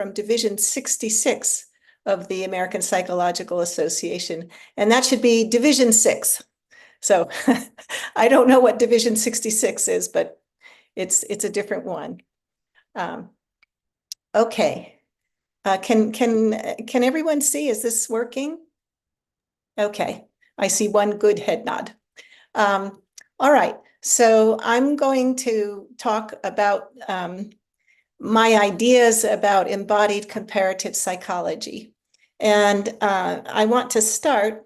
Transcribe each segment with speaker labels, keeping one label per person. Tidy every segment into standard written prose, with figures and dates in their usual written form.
Speaker 1: from Division 66 of the American Psychological Association, and that should be Division 6. So I don't know what Division 66 is, but it's a different one. Okay. Can everyone see? Is this working? Okay. I see one good head nod. All right. So I'm going to talk about my ideas about embodied comparative psychology. And I want to start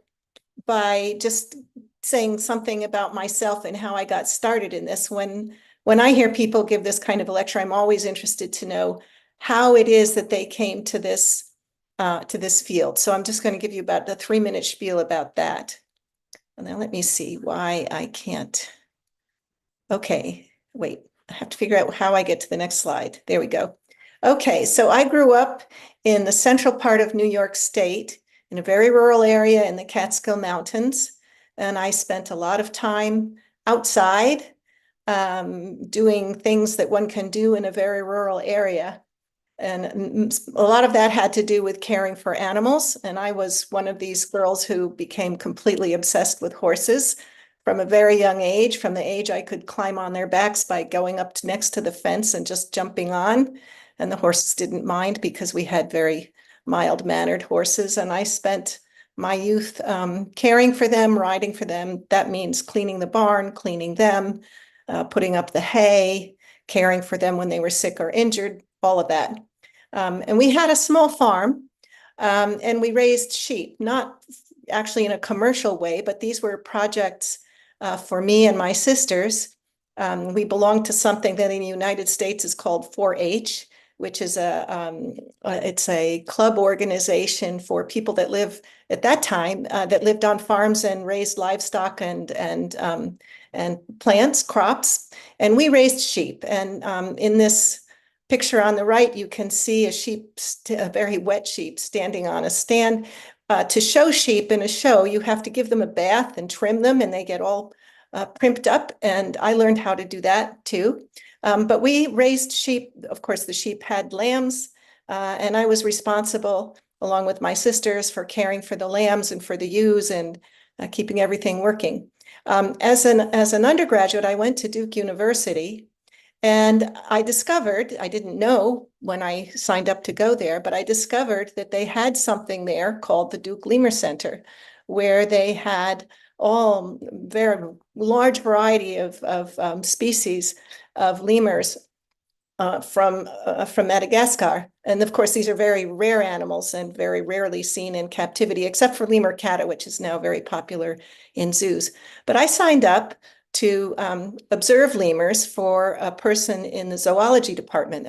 Speaker 1: by just saying something about myself and how I got started in this. When I hear people give this kind of a lecture, I'm always interested to know how it is that they came to this field. So I'm just going to give you about a 3-minute spiel about that. And then let me see why I can't. Okay, wait, I have to figure out how I get to the next slide. There we go. Okay, so I grew up in the central part of New York State in a very rural area in the Catskill Mountains. And I spent a lot of time outside doing things that one can do in a very rural area. And a lot of that had to do with caring for animals. And I was one of these girls who became completely obsessed with horses from a very young age, from the age I could climb on their backs by going up next to the fence and just jumping on. And the horses didn't mind because we had very mild-mannered horses. And I spent my youth caring for them, riding for them. That means cleaning the barn, cleaning them, putting up the hay, caring for them when they were sick or injured, all of that. And we had a small farm, and we raised sheep, not actually in a commercial way, but these were projects for me and my sisters. We belonged to something that in the United States is called 4-H, which is it's a club organization for people that live at that time that lived on farms and raised livestock and plants, crops. And we raised sheep. And in this picture on the right, you can see a sheep, a very wet sheep, standing on a stand. To show sheep in a show, you have to give them a bath and trim them, and they get all primped up. And I learned how to do that too. But we raised sheep. Of course, the sheep had lambs, and I was responsible, along with my sisters, for caring for the lambs and for the ewes and keeping everything working. As an undergraduate, I went to Duke University. And I discovered, I didn't know when I signed up to go there, but I discovered that they had something there called the Duke Lemur Center, where they had all very large variety of species of lemurs from Madagascar. And of course, these are very rare animals and very rarely seen in captivity, except for lemur cata, which is now very popular in zoos. But I signed up to observe lemurs for a person in the zoology department,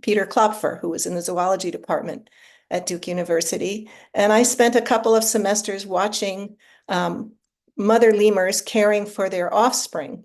Speaker 1: Peter Klopfer, who was in the zoology department at Duke University. And I spent a couple of semesters watching mother lemurs caring for their offspring.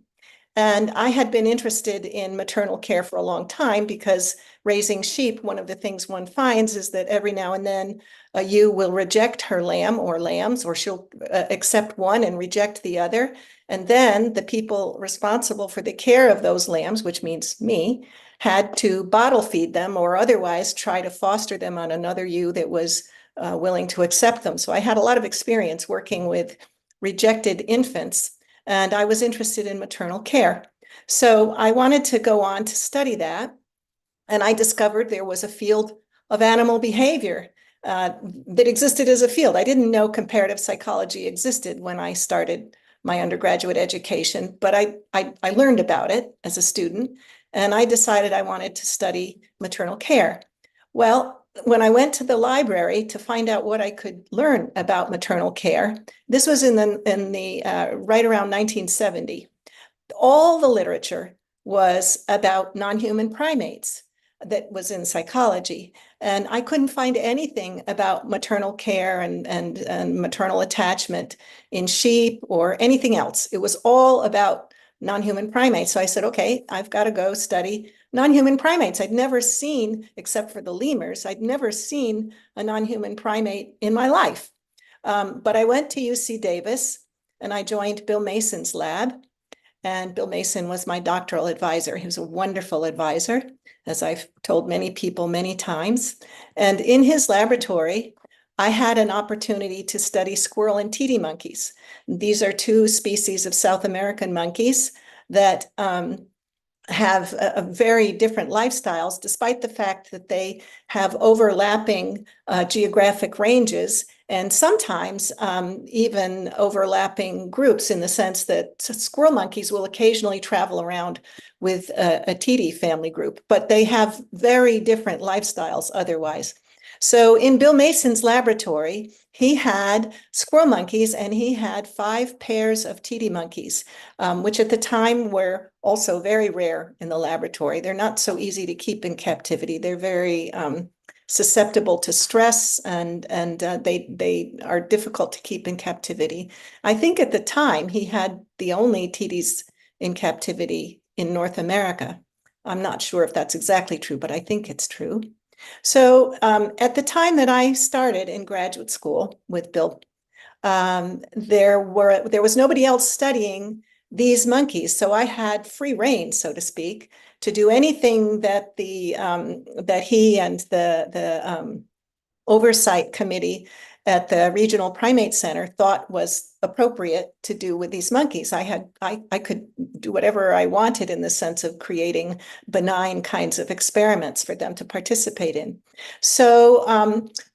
Speaker 1: And I had been interested in maternal care for a long time because raising sheep, one of the things one finds is that every now and then a ewe will reject her lamb or lambs, or she'll accept one and reject the other. And then the people responsible for the care of those lambs, which means me, had to bottle feed them or otherwise try to foster them on another ewe that was willing to accept them. So I had a lot of experience working with rejected infants. And I was interested in maternal care. So I wanted to go on to study that. And I discovered there was a field of animal behavior that existed as a field. I didn't know comparative psychology existed when I started my undergraduate education, but I learned about it as a student. And I decided I wanted to study maternal care. Well, when I went to the library to find out what I could learn about maternal care, this was in the right around 1970. All the literature was about non-human primates that was in psychology, and I couldn't find anything about maternal care and maternal attachment in sheep or anything else. It was all about non-human primates. So I said, okay, I've got to go study non-human primates. I'd never seen, except for the lemurs, I'd never seen a non-human primate in my life. But I went to UC Davis and I joined Bill Mason's lab. and Bill Mason was my doctoral advisor. He was a wonderful advisor, as I've told many people many times. And in his laboratory, I had an opportunity to study squirrel and titi monkeys. These are two species of South American monkeys that have a very different lifestyles, despite the fact that they have overlapping geographic ranges and sometimes even overlapping groups, in the sense that squirrel monkeys will occasionally travel around with a titi family group, but they have very different lifestyles otherwise. So in Bill Mason's laboratory, he had squirrel monkeys and he had 5 pairs of titi monkeys, which at the time were also very rare in the laboratory. They're not so easy to keep in captivity. They're very susceptible to stress, and they are difficult to keep in captivity. I think at the time he had the only titis in captivity in North America. I'm not sure if that's exactly true, but I think it's true. So at the time that I started in graduate school with Bill, there was nobody else studying these monkeys, so I had free rein, so to speak, to do anything that that he and the oversight committee at the Regional Primate Center thought was appropriate to do with these monkeys. I could do whatever I wanted in the sense of creating benign kinds of experiments for them to participate in. So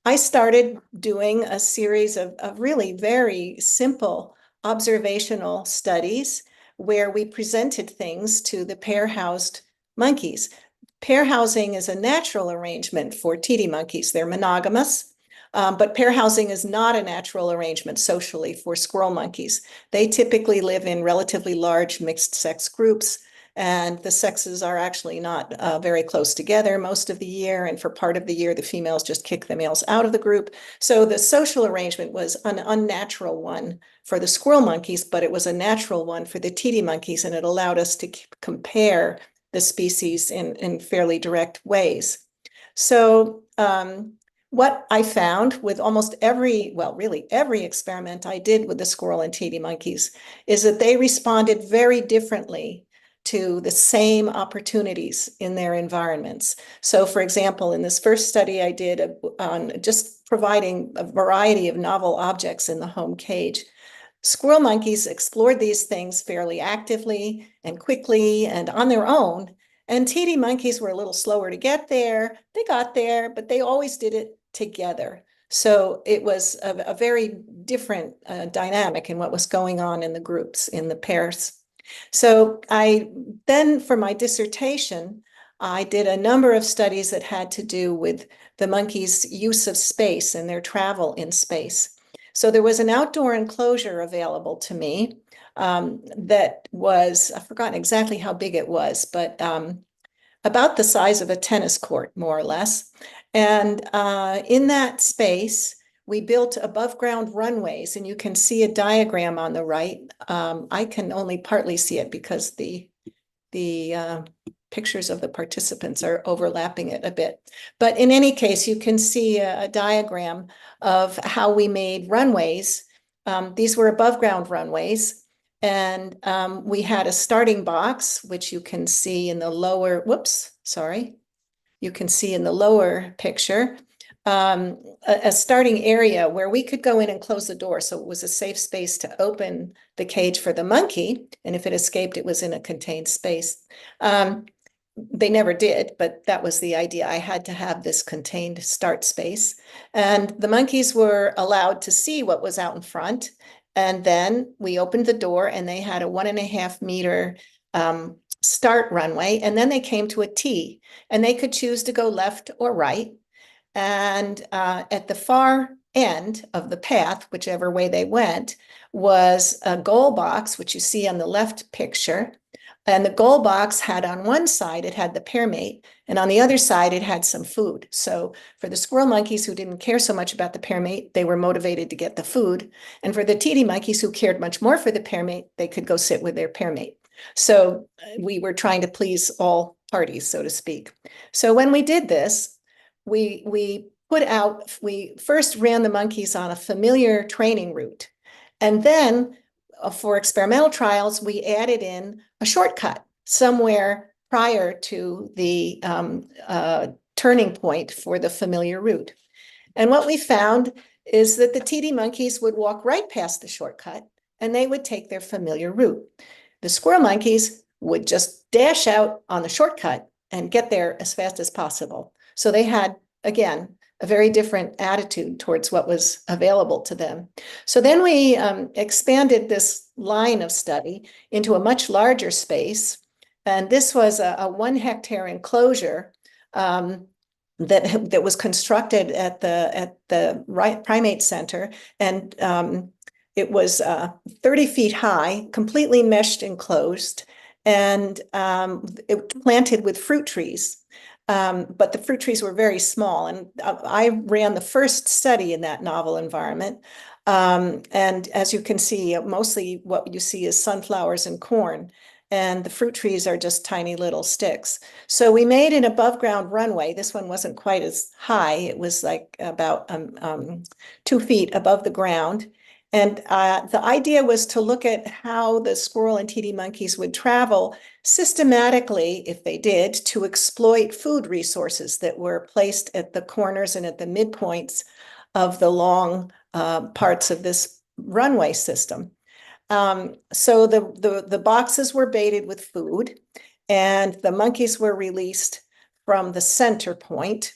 Speaker 1: I started doing a series of really very simple observational studies where we presented things to the pair-housed monkeys. Pair housing is a natural arrangement for titi monkeys. They're monogamous, but pair housing is not a natural arrangement socially for squirrel monkeys. They typically live in relatively large mixed sex groups, and the sexes are actually not very close together most of the year. And for part of the year, the females just kick the males out of the group. So the social arrangement was an unnatural one for the squirrel monkeys, but it was a natural one for the titi monkeys, and it allowed us to compare the species in fairly direct ways. So what I found with almost really every experiment I did with the squirrel and titi monkeys is that they responded very differently to the same opportunities in their environments. So for example, in this first study I did on just providing a variety of novel objects in the home cage, squirrel monkeys explored these things fairly actively and quickly and on their own. And titi monkeys were a little slower to get there. They got there, but they always did it together. So it was a very different dynamic in what was going on in the groups, in the pairs. So then for my dissertation, I did a number of studies that had to do with the monkeys' use of space and their travel in space. So there was an outdoor enclosure available to me that was, I've forgotten exactly how big it was, but about the size of a tennis court, more or less. And in that space, we built above ground runways, and you can see a diagram on the right. I can only partly see it because the pictures of the participants are overlapping it a bit. But in any case, you can see a diagram of how we made runways. These were above ground runways. And we had a starting box, which you can see in the lower, you can see in the lower picture, a starting area where we could go in and close the door. So it was a safe space to open the cage for the monkey. And if it escaped, it was in a contained space. They never did, but that was the idea. I had to have this contained start space. And the monkeys were allowed to see what was out in front. And then we opened the door and they had a 1.5 meter start runway. And then they came to a T, and they could choose to go left or right. And at the far end of the path, whichever way they went, was a goal box, which you see on the left picture. And the goal box had on one side, it had the pair mate, and on the other side, it had some food. So for the squirrel monkeys who didn't care so much about the pair mate, they were motivated to get the food. And for the titi monkeys who cared much more for the pair mate, they could go sit with their pair mate. So we were trying to please all parties, so to speak. So when we did this, we first ran the monkeys on a familiar training route. And then for experimental trials, we added in a shortcut somewhere prior to the turning point for the familiar route. And what we found is that the TD monkeys would walk right past the shortcut and they would take their familiar route. The squirrel monkeys would just dash out on the shortcut and get there as fast as possible. So they had, again, a very different attitude towards what was available to them. So then we expanded this line of study into a much larger space. And this was a 1 hectare enclosure that was constructed at the primate center, and it was 30 feet high, completely meshed enclosed, and it planted with fruit trees. But the fruit trees were very small, and I ran the first study in that novel environment. And as you can see, mostly what you see is sunflowers and corn, and the fruit trees are just tiny little sticks. So we made an above ground runway. This one wasn't quite as high. It was like about 2 feet above the ground. And the idea was to look at how the squirrel and TD monkeys would travel systematically, if they did, to exploit food resources that were placed at the corners and at the midpoints of the long parts of this runway system. So the boxes were baited with food, and the monkeys were released from the center point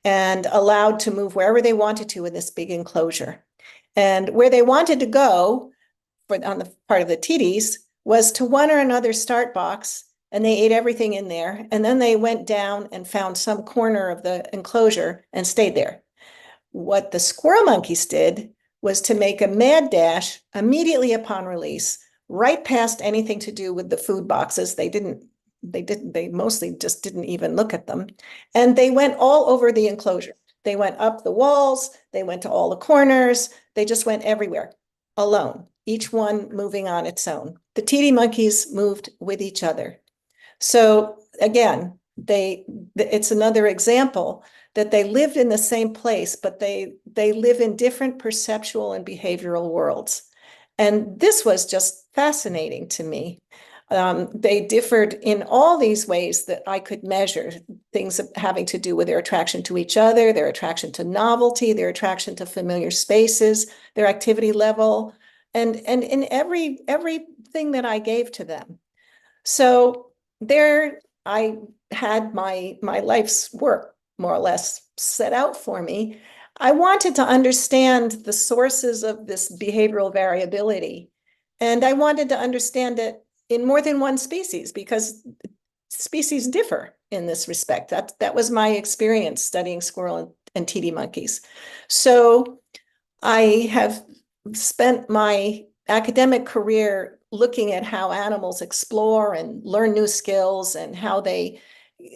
Speaker 1: and allowed to move wherever they wanted to in this big enclosure. And where they wanted to go on the part of the TDs was to one or another start box, and they ate everything in there. And then they went down and found some corner of the enclosure and stayed there. What the squirrel monkeys did was to make a mad dash immediately upon release, right past anything to do with the food boxes. They mostly just didn't even look at them. And they went all over the enclosure. They went up the walls, they went to all the corners, they just went everywhere alone, each one moving on its own. The TD monkeys moved with each other. So again, it's another example that they lived in the same place, but they live in different perceptual and behavioral worlds. And this was just fascinating to me. They differed in all these ways that I could measure, things having to do with their attraction to each other, their attraction to novelty, their attraction to familiar spaces, their activity level, and in everything that I gave to them. So there I had my life's work more or less set out for me. I wanted to understand the sources of this behavioral variability, and I wanted to understand it in more than one species, because species differ in this respect. That was my experience studying squirrel and TD monkeys. So I have spent my academic career looking at how animals explore and learn new skills and how they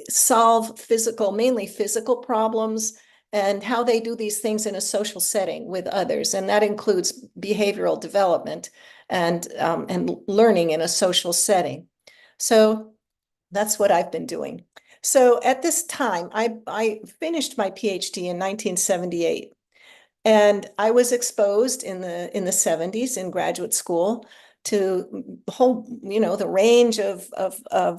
Speaker 1: solve mainly physical problems, and how they do these things in a social setting with others. And that includes behavioral development and learning in a social setting. So that's what I've been doing. So at this time, I finished my PhD in 1978. And I was exposed in the 70s in graduate school to the range of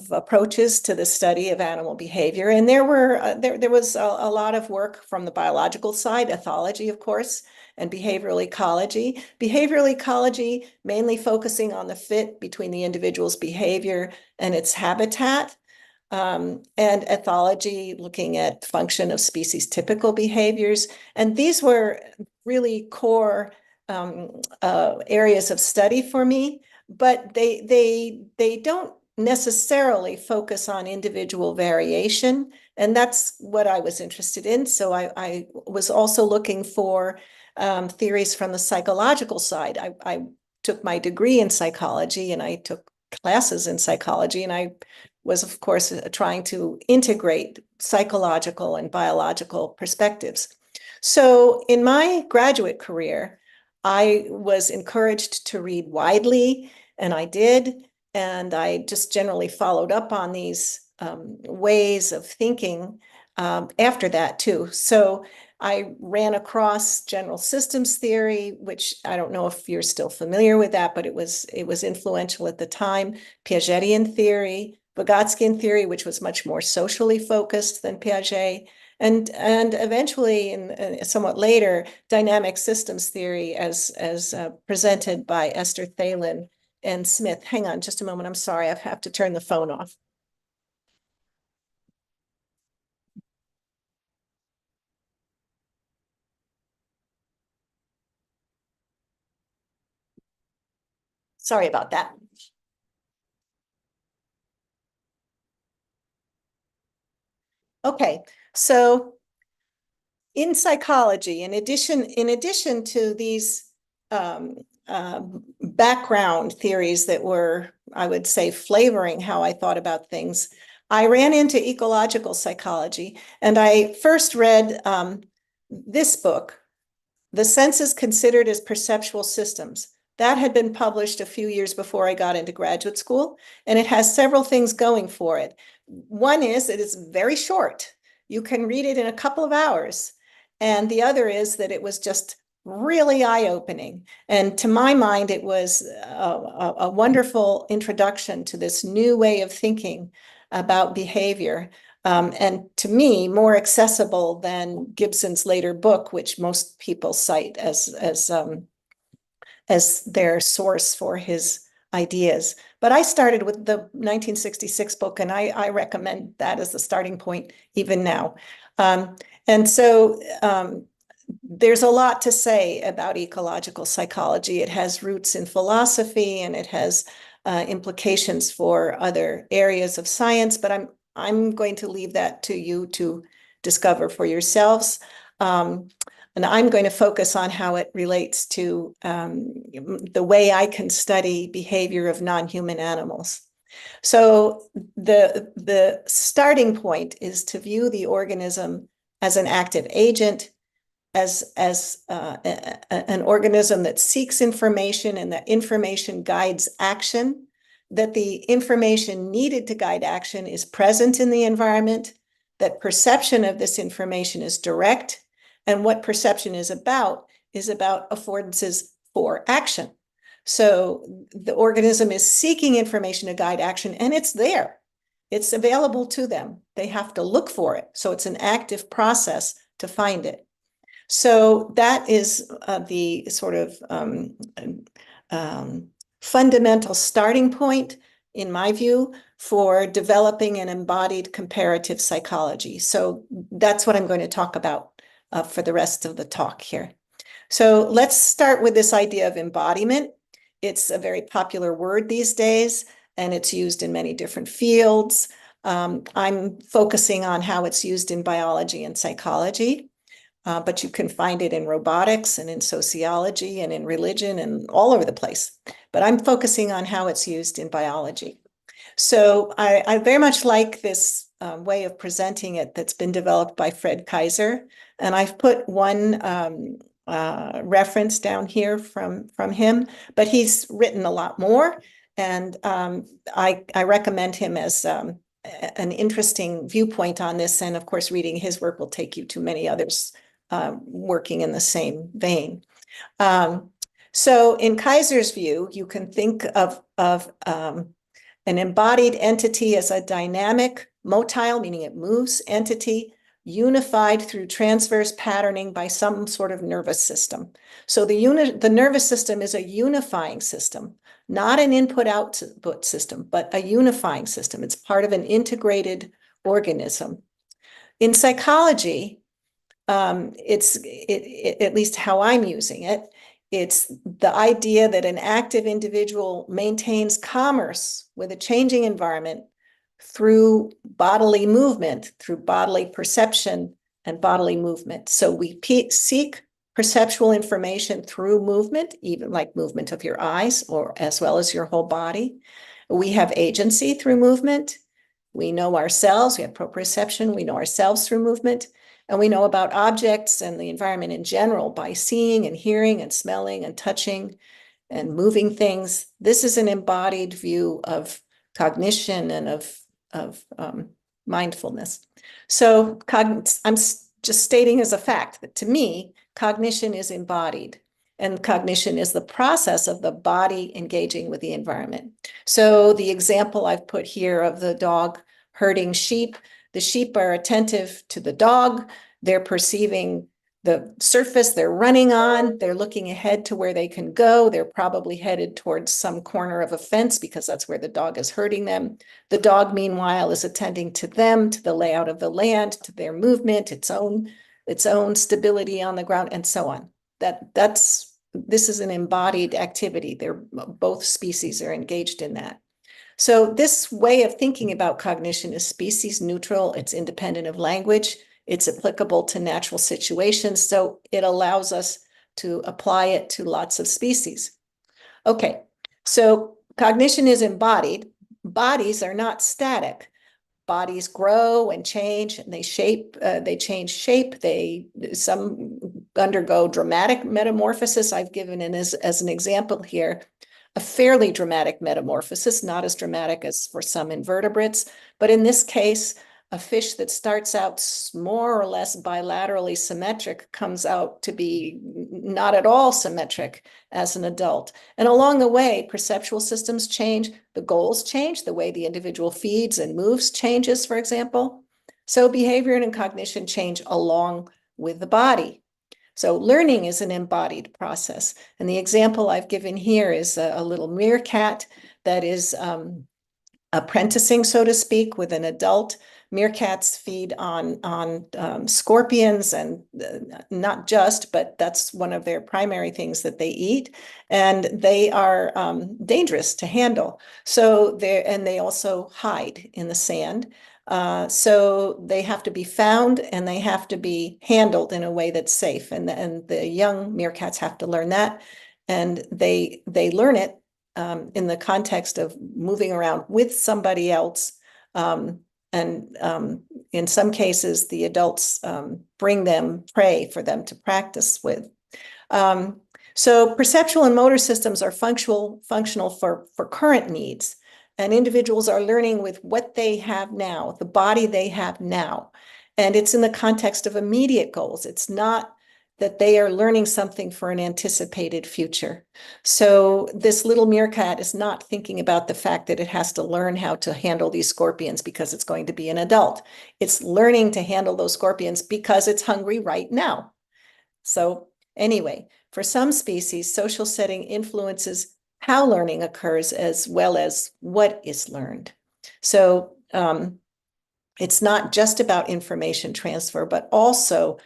Speaker 1: approaches to the study of animal behavior. And there was a lot of work from the biological side, ethology, of course, and behavioral ecology. Behavioral ecology mainly focusing on the fit between the individual's behavior and its habitat. And ethology looking at function of species typical behaviors. And these were really core areas of study for me, but they don't necessarily focus on individual variation. And that's what I was interested in. So I was also looking for theories from the psychological side. I took my degree in psychology, and I took classes in psychology, and I was, of course, trying to integrate psychological and biological perspectives. So in my graduate career, I was encouraged to read widely, and I did. And I just generally followed up on these ways of thinking after that, too. So I ran across general systems theory, which I don't know if you're still familiar with that, but it was influential at the time. Piagetian theory, Vygotskian theory, which was much more socially focused than Piaget, and eventually, somewhat later, dynamic systems theory as presented by Esther Thalin and Smith. Hang on just a moment. I'm sorry, I have to turn the phone off. Sorry about that. Okay, so in psychology, in addition to these background theories that were, I would say, flavoring how I thought about things, I ran into ecological psychology, and I first read this book, The Senses Considered as Perceptual Systems. That had been published a few years before I got into graduate school, and it has several things going for it. One is that it's very short. You can read it in a couple of hours. And the other is that it was just really eye-opening. And to my mind, it was a wonderful introduction to this new way of thinking about behavior. And to me, more accessible than Gibson's later book, which most people cite as their source for his ideas. But I started with the 1966 book, and I recommend that as the starting point even now. And so there's a lot to say about ecological psychology. It has roots in philosophy, and it has implications for other areas of science, but I'm going to leave that to you to discover for yourselves. And I'm going to focus on how it relates to the way I can study behavior of non-human animals. So the starting point is to view the organism as an active agent, as an organism that seeks information, and that information guides action, that the information needed to guide action is present in the environment, that perception of this information is direct, and what perception is about affordances for action. So the organism is seeking information to guide action, and it's there. It's available to them. They have to look for it. So it's an active process to find it. So that is the sort of fundamental starting point, in my view, for developing an embodied comparative psychology. So that's what I'm going to talk about for the rest of the talk here. So let's start with this idea of embodiment. It's a very popular word these days, and it's used in many different fields. I'm focusing on how it's used in biology and psychology. But you can find it in robotics and in sociology and in religion and all over the place. But I'm focusing on how it's used in biology. So I very much like this way of presenting it that's been developed by Fred Kaiser. And I've put one reference down here from him, but he's written a lot more. And I recommend him as an interesting viewpoint on this. And of course, reading his work will take you to many others working in the same vein. So in Kaiser's view, you can think of an embodied entity as a dynamic, motile, meaning it moves, entity, unified through transverse patterning by some sort of nervous system. So the nervous system is a unifying system, not an input-output system, but a unifying system. It's part of an integrated organism. In psychology, at least how I'm using it, it's the idea that an active individual maintains commerce with a changing environment through bodily movement, through bodily perception and bodily movement. So we seek perceptual information through movement, even like movement of your eyes, or as well as your whole body. We have agency through movement. We know ourselves, we have proprioception, we know ourselves through movement. And we know about objects and the environment in general by seeing and hearing and smelling and touching and moving things. This is an embodied view of cognition and of mindfulness. So I'm just stating as a fact that to me, cognition is embodied. And cognition is the process of the body engaging with the environment. So the example I've put here of the dog herding sheep, the sheep are attentive to the dog. They're perceiving the surface they're running on. They're looking ahead to where they can go. They're probably headed towards some corner of a fence because that's where the dog is herding them. The dog, meanwhile, is attending to them, to the layout of the land, to their movement, its own stability on the ground, and so on. This is an embodied activity. Both species are engaged in that. So this way of thinking about cognition is species neutral. It's independent of language. It's applicable to natural situations. So it allows us to apply it to lots of species. Okay, so cognition is embodied. Bodies are not static. Bodies grow and change, and they change shape. Some undergo dramatic metamorphosis. I've given as an example here a fairly dramatic metamorphosis, not as dramatic as for some invertebrates, but in this case, a fish that starts out more or less bilaterally symmetric comes out to be not at all symmetric as an adult. And along the way, perceptual systems change, the goals change, the way the individual feeds and moves changes, for example. So behavior and cognition change along with the body. So learning is an embodied process. And the example I've given here is a little meerkat that is apprenticing, so to speak, with an adult. Meerkats feed on scorpions, and not just, but that's one of their primary things that they eat. And they are dangerous to handle. So they also hide in the sand. So they have to be found and they have to be handled in a way that's safe. And the young meerkats have to learn that. And they learn it in the context of moving around with somebody else. In some cases, the adults bring them prey for them to practice with. So perceptual and motor systems are functional for current needs. And individuals are learning with what they have now, the body they have now. And it's in the context of immediate goals. It's not that they are learning something for an anticipated future. So this little meerkat is not thinking about the fact that it has to learn how to handle these scorpions because it's going to be an adult. It's learning to handle those scorpions because it's hungry right now. So anyway, for some species, social setting influences how learning occurs as well as what is learned. So it's not just about information transfer, but also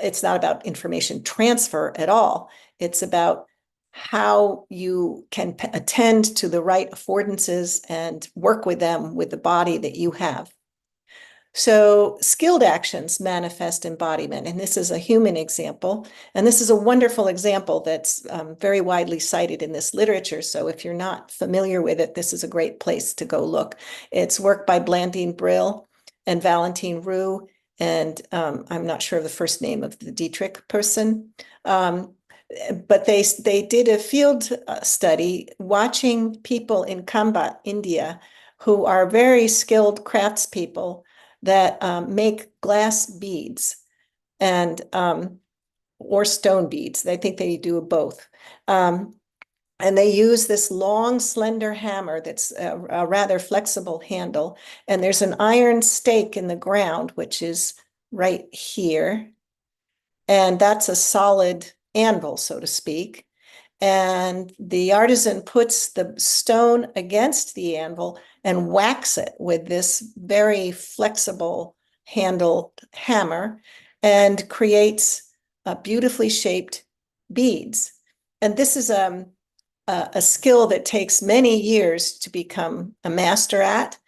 Speaker 1: it's not about information transfer at all. It's about how you can attend to the right affordances and work with them with the body that you have. So skilled actions manifest embodiment, and this is a human example. And this is a wonderful example that's very widely cited in this literature. So if you're not familiar with it, this is a great place to go look. It's work by Blandine Brill and Valentine Roux, and I'm not sure of the first name of the Dietrich person. But they did a field study watching people in Kamba, India, who are very skilled craftspeople that make glass beads and or stone beads. I think they do both. And they use this long, slender hammer that's a rather flexible handle. And there's an iron stake in the ground, which is right here. And that's a solid anvil, so to speak. And the artisan puts the stone against the anvil and whacks it with this very flexible handled hammer and creates beautifully shaped beads. And this is a skill that takes many years to become a master at.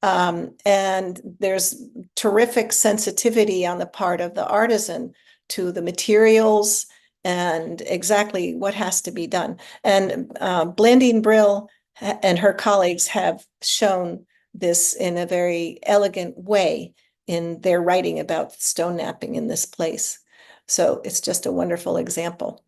Speaker 1: And there's terrific sensitivity on the part of the artisan to the materials and exactly what has to be done. And Blandine Brill and her colleagues have shown this in a very elegant way in their writing about stone knapping in this place. So it's just a wonderful example.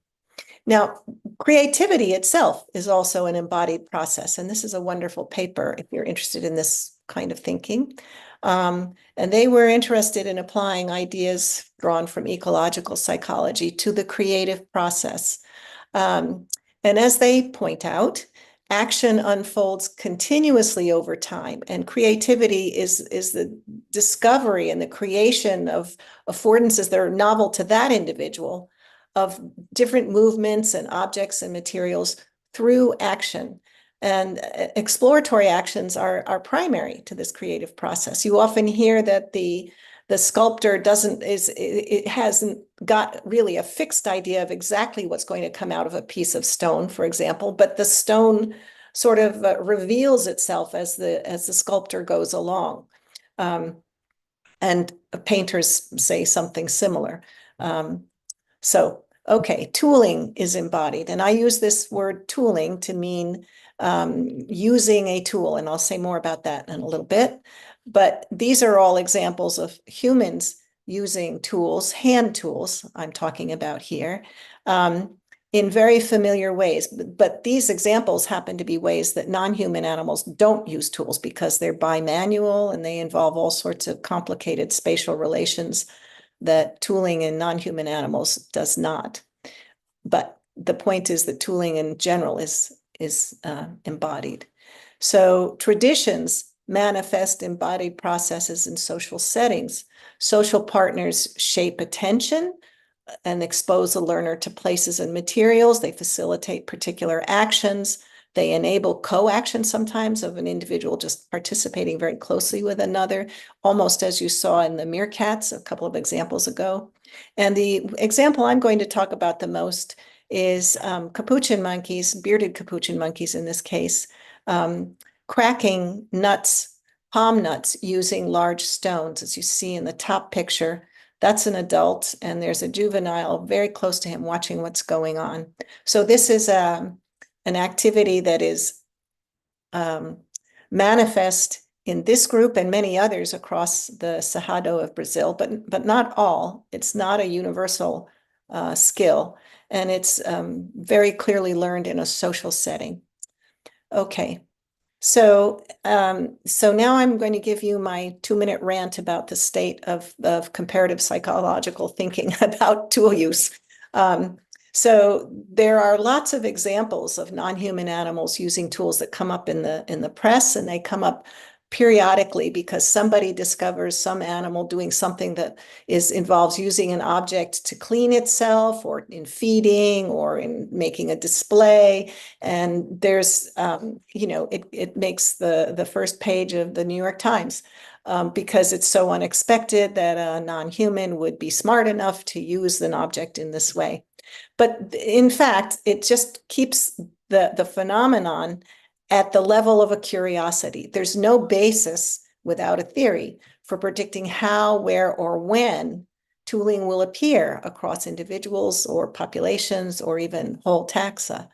Speaker 1: Now, creativity itself is also an embodied process, and this is a wonderful paper if you're interested in this kind of thinking. And they were interested in applying ideas drawn from ecological psychology to the creative process. And as they point out, action unfolds continuously over time, and creativity is the discovery and the creation of affordances that are novel to that individual, of different movements and objects and materials through action. And exploratory actions are primary to this creative process. You often hear that the sculptor it hasn't got really a fixed idea of exactly what's going to come out of a piece of stone, for example, but the stone sort of reveals itself as the sculptor goes along. And painters say something similar. Okay, tooling is embodied. And I use this word tooling to mean using a tool, and I'll say more about that in a little bit. But these are all examples of humans using tools, hand tools, I'm talking about here, in very familiar ways. But these examples happen to be ways that non-human animals don't use tools because they're bimanual and they involve all sorts of complicated spatial relations that tooling in non-human animals does not. But the point is that tooling in general is embodied. So traditions manifest embodied processes in social settings. Social partners shape attention and expose the learner to places and materials. They facilitate particular actions. They enable co-action sometimes of an individual just participating very closely with another, almost as you saw in the meerkats a couple of examples ago. And the example I'm going to talk about the most is capuchin monkeys, bearded capuchin monkeys in this case, cracking nuts, palm nuts, using large stones, as you see in the top picture. That's an adult, and there's a juvenile very close to him watching what's going on. So this is an activity that is manifest in this group and many others across the Cerrado of Brazil, but not all. It's not a universal skill, and it's very clearly learned in a social setting. Okay. So now I'm going to give you my 2-minute rant about the state of comparative psychological thinking about tool use. So there are lots of examples of non-human animals using tools that come up in the press, and they come up periodically because somebody discovers some animal doing something that involves using an object to clean itself, or in feeding, or in making a display. And there's, it makes the first page of the New York Times because it's so unexpected that a non-human would be smart enough to use an object in this way. But in fact, it just keeps the phenomenon at the level of a curiosity. There's no basis without a theory for predicting how, where, or when tooling will appear across individuals or populations or even whole taxa.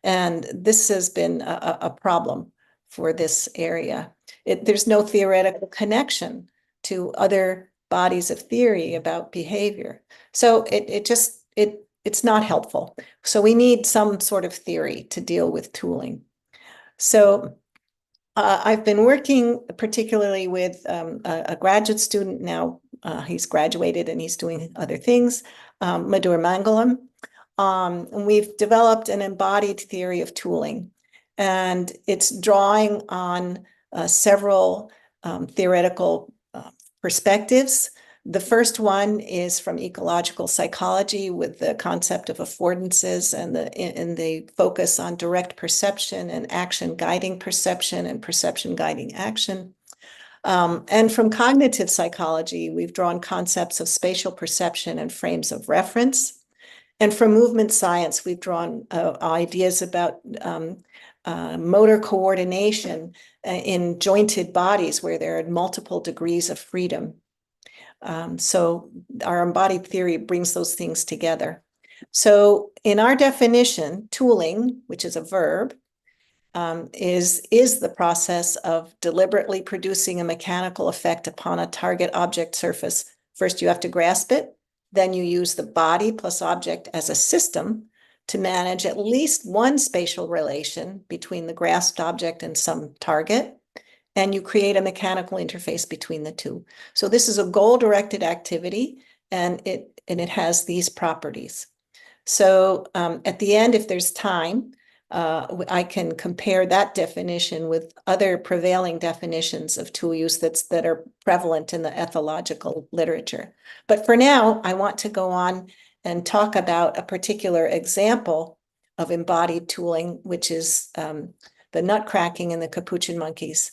Speaker 1: And this has been a problem for this area. There's no theoretical connection to other bodies of theory about behavior. So it's not helpful. So we need some sort of theory to deal with tooling. So I've been working particularly with a graduate student now. He's graduated and he's doing other things, Madhur Mangalam. And we've developed an embodied theory of tooling, and it's drawing on several theoretical perspectives. The first one is from ecological psychology with the concept of affordances and the focus on direct perception and action guiding perception and perception guiding action. And from cognitive psychology, we've drawn concepts of spatial perception and frames of reference. And from movement science, we've drawn ideas about motor coordination in jointed bodies where there are multiple degrees of freedom. So our embodied theory brings those things together. So in our definition, tooling, which is a verb, is the process of deliberately producing a mechanical effect upon a target object surface. First, you have to grasp it. Then you use the body plus object as a system to manage at least one spatial relation between the grasped object and some target. and you create a mechanical interface between the two. So this is a goal-directed activity, and it has these properties. So at the end, if there's time, I can compare that definition with other prevailing definitions of tool use that are prevalent in the ethological literature. But for now, I want to go on and talk about a particular example of embodied tooling, which is the nut cracking in the capuchin monkeys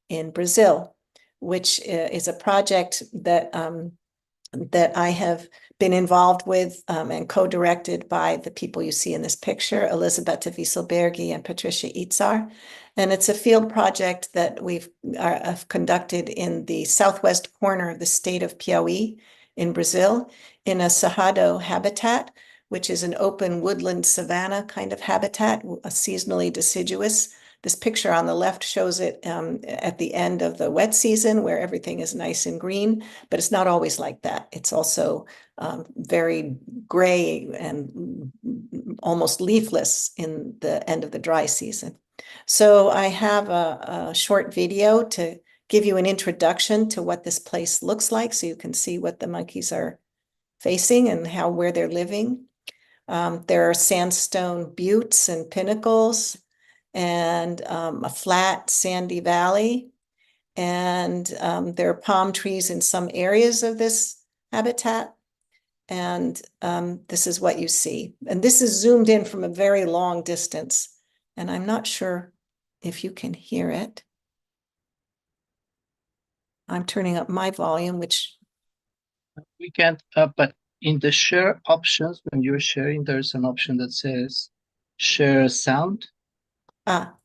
Speaker 1: in Brazil, which is a project that I have been involved with and co-directed by the people you see in this picture, Elisabetta Wieselbergi and Patricia Itzar. And it's a field project that we've conducted in the southwest corner of the state of Piauí in Brazil, in a cerrado habitat, which is an open woodland savanna kind of habitat, a seasonally deciduous. This picture on the left shows it at the end of the wet season where everything is nice and green, but it's not always like that. It's also very gray and almost leafless in the end of the dry season. So I have a short video to give you an introduction to what this place looks like, so you can see what the monkeys are facing and where they're living. There are sandstone buttes and pinnacles, and a flat sandy valley. And there are palm trees in some areas of this habitat. And this is what you see. And this is zoomed in from a very long distance. And I'm not sure if you can hear it. I'm turning up my volume, which
Speaker 2: we can't, but in the share options, when you're sharing, there's an option that says share sound.
Speaker 1: I've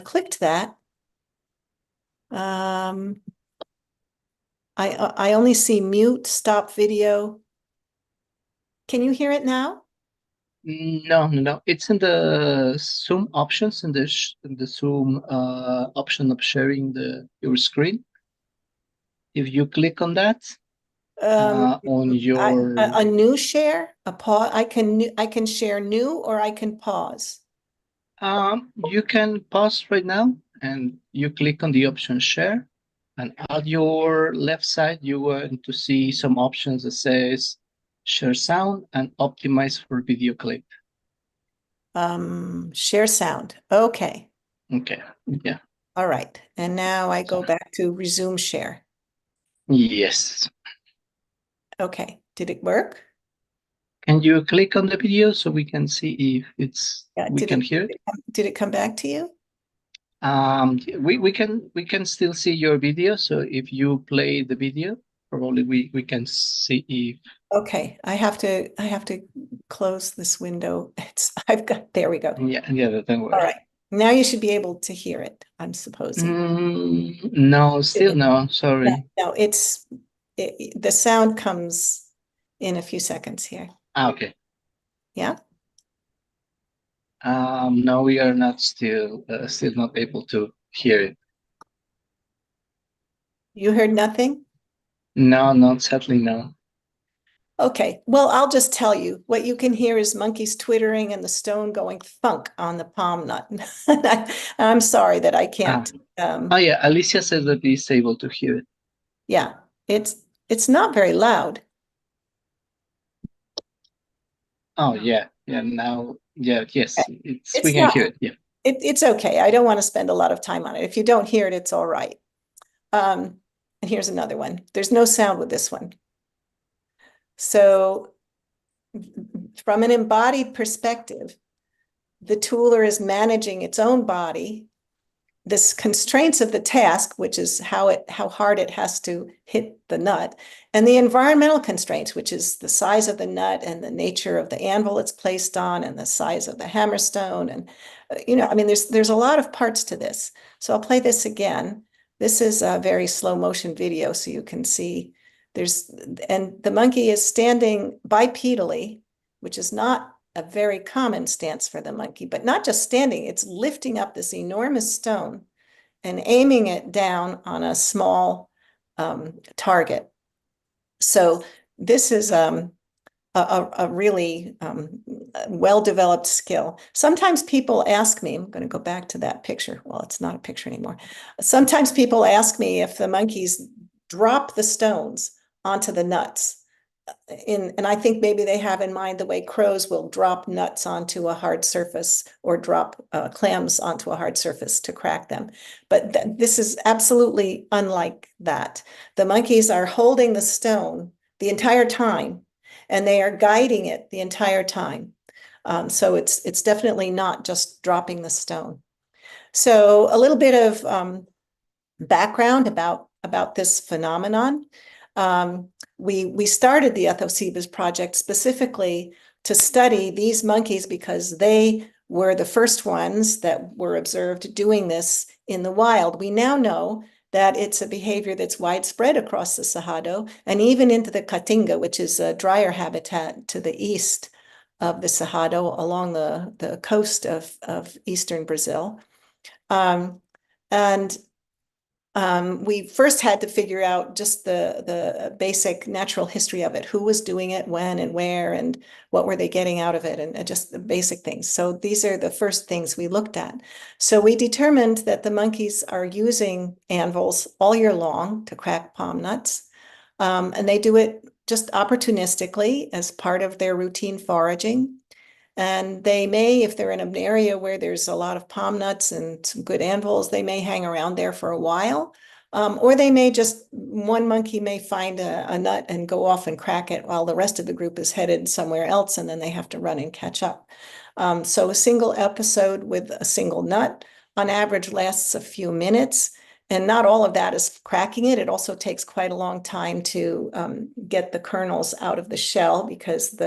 Speaker 1: clicked that. I only see mute, stop video. Can you hear it now?
Speaker 2: No. It's in the Zoom options, in the Zoom option of sharing your screen. If you click on that, on your
Speaker 1: a new share, a pause. I can share new, or I can pause.
Speaker 2: you can pause right now, and you click on the option share, and at your left side you want to see some options that says share sound and optimize for video clip.
Speaker 1: Share sound. Okay.
Speaker 2: Okay. Yeah.
Speaker 1: All right. And now I go back to resume share.
Speaker 2: Yes.
Speaker 1: Okay. Did it work?
Speaker 2: Can you click on the video so we can see if we can hear it?
Speaker 1: Did it come back to you?
Speaker 2: We can still see your video. So if you play the video, probably we can see if.
Speaker 1: Okay, I have to close this window. There we go.
Speaker 2: Yeah, don't worry.
Speaker 1: All right. Now you should be able to hear it, I'm supposing.
Speaker 2: No, still no, sorry.
Speaker 1: No, the sound comes in a few seconds here.
Speaker 2: Okay.
Speaker 1: Yeah.
Speaker 2: No, we are not still not able to hear it.
Speaker 1: You heard nothing?
Speaker 2: No, sadly no.
Speaker 1: Okay, well, I'll just tell you, what you can hear is monkeys twittering and the stone going thunk on the palm nut. I'm sorry that I can't.
Speaker 2: Oh yeah, Alicia says that he's able to hear it.
Speaker 1: Yeah, it's not very loud.
Speaker 2: Oh yeah, now, yes,
Speaker 1: It's
Speaker 2: we can hear it. Yeah.
Speaker 1: It's okay. I don't want to spend a lot of time on it. If you don't hear it, it's all right. And here's another one. There's no sound with this one. So from an embodied perspective, the tooler is managing its own body, this constraints of the task, which is how hard it has to hit the nut, and the environmental constraints, which is the size of the nut and the nature of the anvil it's placed on and the size of the hammerstone. And, I mean, there's a lot of parts to this. So I'll play this again. This is a very slow motion video, so you can see and the monkey is standing bipedally, which is not a very common stance for the monkey, but not just standing, it's lifting up this enormous stone and aiming it down on a small target. So this is a really well-developed skill. Sometimes people ask me, I'm going to go back to that picture. Well, it's not a picture anymore. Sometimes people ask me if the monkeys drop the stones onto the nuts. And I think maybe they have in mind the way crows will drop nuts onto a hard surface or drop clams onto a hard surface to crack them. But this is absolutely unlike that. The monkeys are holding the stone the entire time, and they are guiding it the entire time. So it's definitely not just dropping the stone. So a little bit of background about this phenomenon. We started the Ethosebas project specifically to study these monkeys because they were the first ones that were observed doing this in the wild. We now know that it's a behavior that's widespread across the Cerrado and even into the Caatinga, which is a drier habitat to the east of the Cerrado along the coast of eastern Brazil. And we first had to figure out just the basic natural history of it, who was doing it, when and where, and what were they getting out of it, and just the basic things. So these are the first things we looked at. So we determined that the monkeys are using anvils all year long to crack palm nuts, and they do it just opportunistically as part of their routine foraging. And they may, if they're in an area where there's a lot of palm nuts and some good anvils, they may hang around there for a while. Or they may just, one monkey may find a nut and go off and crack it while the rest of the group is headed somewhere else, and then they have to run and catch up. So a single episode with a single nut on average lasts a few minutes. And not all of that is cracking it. It also takes quite a long time to get the kernels out of the shell because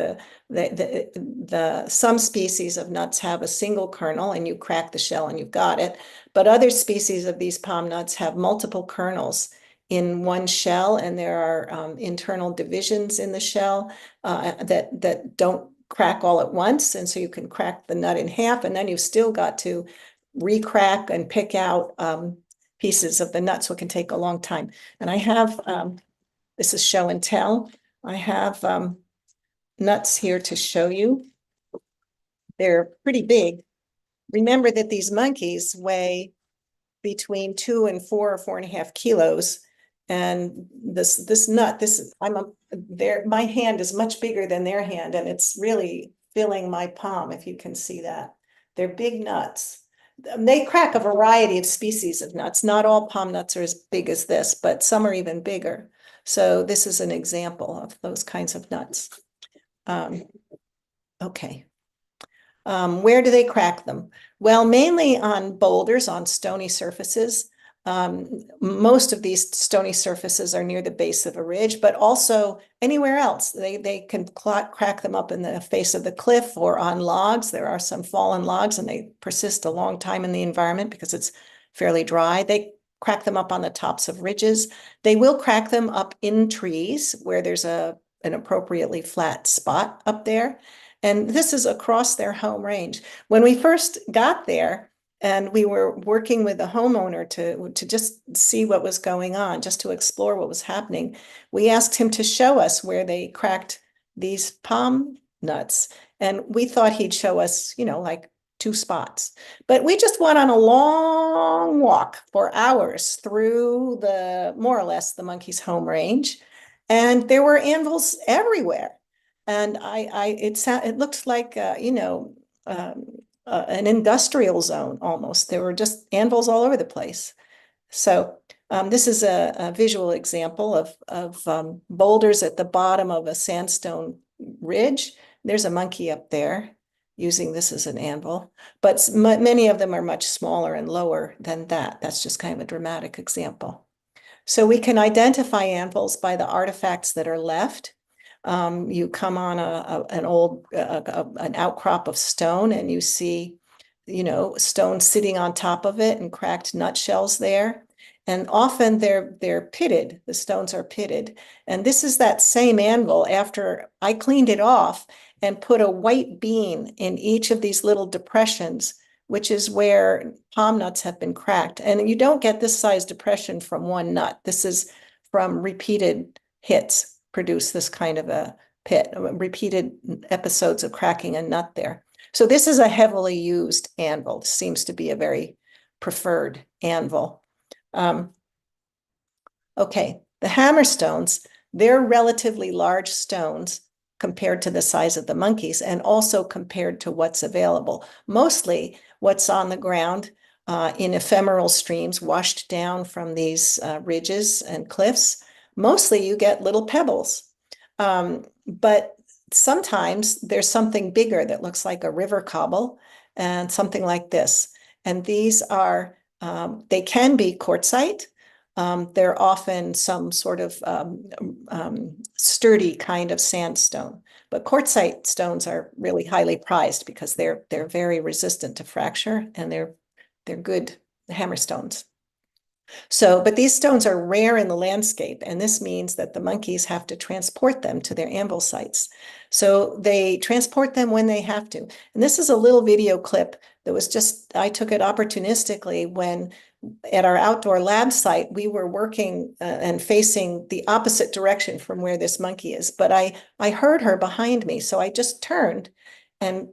Speaker 1: some species of nuts have a single kernel and you crack the shell and you've got it. But other species of these palm nuts have multiple kernels in one shell, and there are internal divisions in the shell that don't crack all at once. And so you can crack the nut in half, and then you've still got to re-crack and pick out pieces of the nut, so it can take a long time. And I have, this is show and tell. I have nuts here to show you. They're pretty big. Remember that these monkeys weigh between 2 and 4 or 4.5 kilos. And this nut, my hand is much bigger than their hand, and it's really filling my palm, if you can see that. They're big nuts. They crack a variety of species of nuts. Not all palm nuts are as big as this, but some are even bigger. So this is an example of those kinds of nuts. Okay. Where do they crack them? Well, mainly on boulders, on stony surfaces. Most of these stony surfaces are near the base of a ridge, but also anywhere else. They can crack them up in the face of the cliff or on logs. There are some fallen logs, and they persist a long time in the environment because it's fairly dry. They crack them up on the tops of ridges. They will crack them up in trees where there's an appropriately flat spot up there. And this is across their home range. When we first got there, and we were working with the homeowner to just see what was going on, just to explore what was happening, we asked him to show us where they cracked these palm nuts. And we thought he'd show us, like 2 spots. But we just went on a long walk for hours through more or less the monkey's home range. And there were anvils everywhere. And it looked like, an industrial zone almost. There were just anvils all over the place. So this is a visual example of boulders at the bottom of a sandstone ridge. There's a monkey up there using this as an anvil, but many of them are much smaller and lower than that. That's just kind of a dramatic example. So we can identify anvils by the artifacts that are left. You come on an outcrop of stone, and you see, stone sitting on top of it and cracked nutshells there. And often they're pitted. The stones are pitted. And this is that same anvil after I cleaned it off and put a white bean in each of these little depressions, which is where palm nuts have been cracked. And you don't get this size depression from one nut. This is from repeated hits produce this kind of a pit, repeated episodes of cracking a nut there. So this is a heavily used anvil. This seems to be a very preferred anvil. Okay, the hammerstones, they're relatively large stones compared to the size of the monkeys and also compared to what's available. Mostly what's on the ground in ephemeral streams washed down from these ridges and cliffs. Mostly you get little pebbles, but sometimes there's something bigger that looks like a river cobble and something like this. And these are, they can be quartzite. They're often some sort of sturdy kind of sandstone, but quartzite stones are really highly prized because they're very resistant to fracture and they're good hammerstones. So, but these stones are rare in the landscape, and this means that the monkeys have to transport them to their anvil sites. So they transport them when they have to. And this is a little video clip that was just, I took it opportunistically when at our outdoor lab site, we were working and facing the opposite direction from where this monkey is. But I heard her behind me, so I just turned and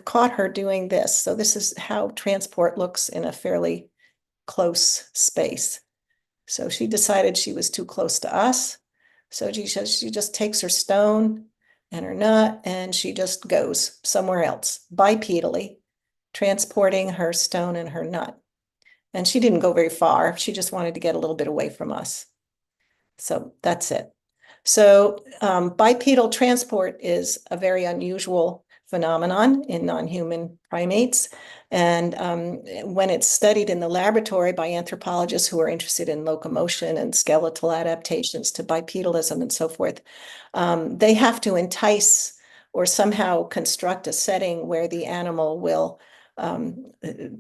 Speaker 1: caught her doing this. So this is how transport looks in a fairly close space. So she decided she was too close to us. So she just takes her stone and her nut and she just goes somewhere else bipedally, transporting her stone and her nut. And she didn't go very far. She just wanted to get a little bit away from us. So that's it. So bipedal transport is a very unusual phenomenon in non-human primates. And when it's studied in the laboratory by anthropologists who are interested in locomotion and skeletal adaptations to bipedalism and so forth, they have to entice or somehow construct a setting where the animal will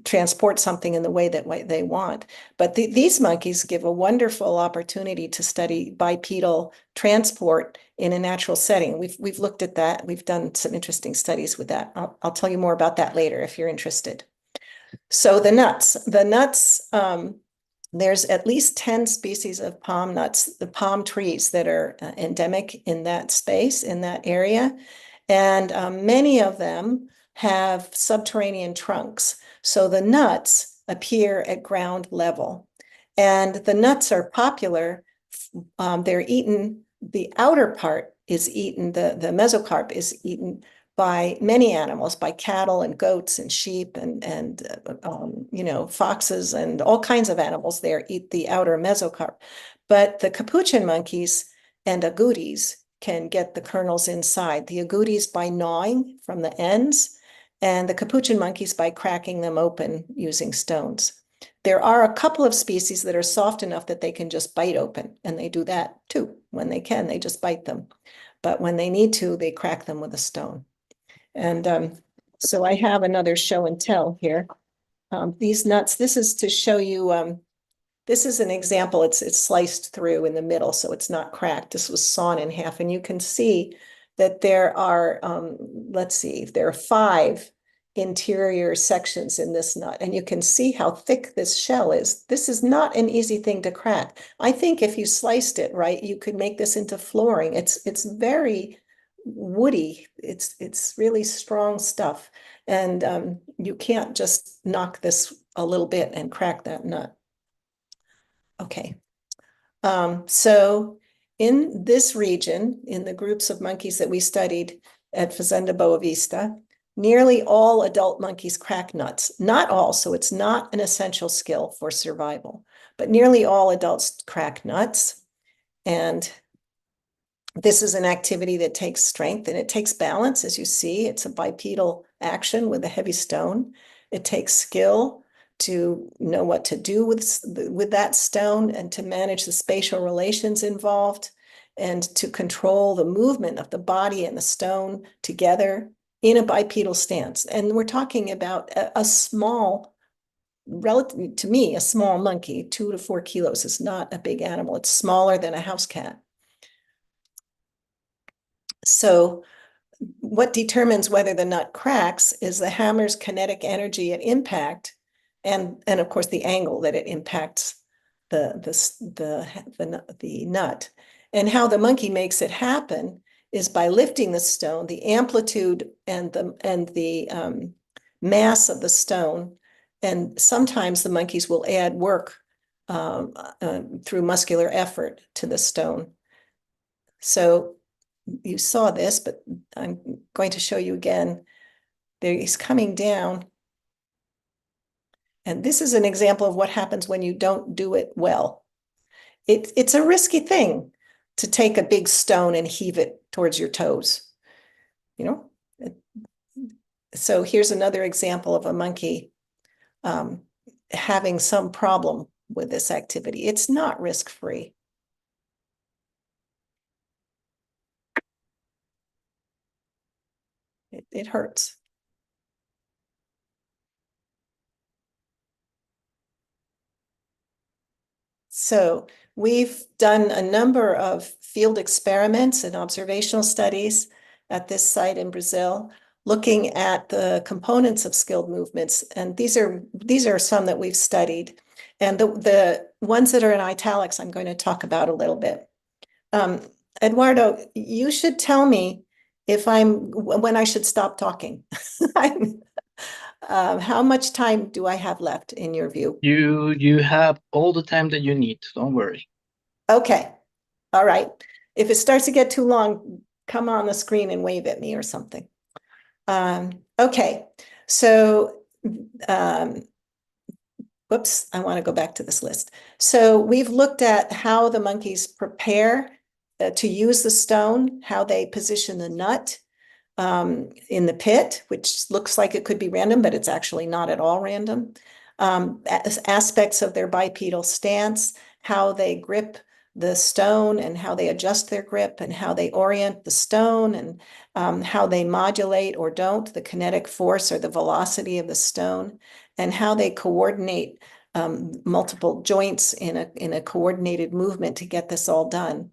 Speaker 1: transport something in the way that they want. But these monkeys give a wonderful opportunity to study bipedal transport in a natural setting. We've looked at that. We've done some interesting studies with that. I'll tell you more about that later if you're interested. So the nuts, there's at least 10 species of palm nuts, the palm trees that are endemic in that space, in that area. And many of them have subterranean trunks. So the nuts appear at ground level. And the nuts are popular. They're eaten, the outer part is eaten, the mesocarp is eaten by many animals, by cattle and goats and sheep and foxes and all kinds of animals there eat the outer mesocarp. But the capuchin monkeys and agoutis can get the kernels inside. The agoutis by gnawing from the ends, and the capuchin monkeys by cracking them open using stones. There are a couple of species that are soft enough that they can just bite open, and they do that too. When they can, they just bite them. But when they need to, they crack them with a stone. And so I have another show and tell here. These nuts, this is to show you, this is an example. It's sliced through in the middle, so it's not cracked. This was sawn in half, and you can see that there are, let's see, there are 5 interior sections in this nut, and you can see how thick this shell is. This is not an easy thing to crack. I think if you sliced it right, you could make this into flooring. It's very woody. It's really strong stuff, and you can't just knock this a little bit and crack that nut. Okay, so in this region, in the groups of monkeys that we studied at Fazenda Boa Vista, nearly all adult monkeys crack nuts. Not all, so it's not an essential skill for survival, but nearly all adults crack nuts. And this is an activity that takes strength and it takes balance. As you see, it's a bipedal action with a heavy stone. It takes skill to know what to do with that stone and to manage the spatial relations involved and to control the movement of the body and the stone together in a bipedal stance. And we're talking about a small, relative to me, a small monkey, 2 to 4 kilos is not a big animal. It's smaller than a house cat. So what determines whether the nut cracks is the hammer's kinetic energy at impact, and of course the angle that it impacts the nut. And how the monkey makes it happen is by lifting the stone, the amplitude and the mass of the stone. And sometimes the monkeys will add work through muscular effort to the stone. So you saw this, but I'm going to show you again. There he's coming down. And this is an example of what happens when you don't do it well. It's a risky thing to take a big stone and heave it towards your toes, you know? So here's another example of a monkey having some problem with this activity. It's not risk-free. It hurts. So we've done a number of field experiments and observational studies at this site in Brazil, looking at the components of skilled movements. And these are some that we've studied. And the ones that are in italics, I'm going to talk about a little bit. Eduardo, you should tell me when I should stop talking. How much time do I have left in your view?
Speaker 2: You have all the time that you need. Don't worry.
Speaker 1: Okay. All right. If it starts to get too long, come on the screen and wave at me or something. Okay. So, whoops, I want to go back to this list. So we've looked at how the monkeys prepare to use the stone, how they position the nut in the pit, which looks like it could be random, but it's actually not at all random. Aspects of their bipedal stance, how they grip the stone and how they adjust their grip and how they orient the stone and how they modulate or don't the kinetic force or the velocity of the stone and how they coordinate multiple joints in a coordinated movement to get this all done.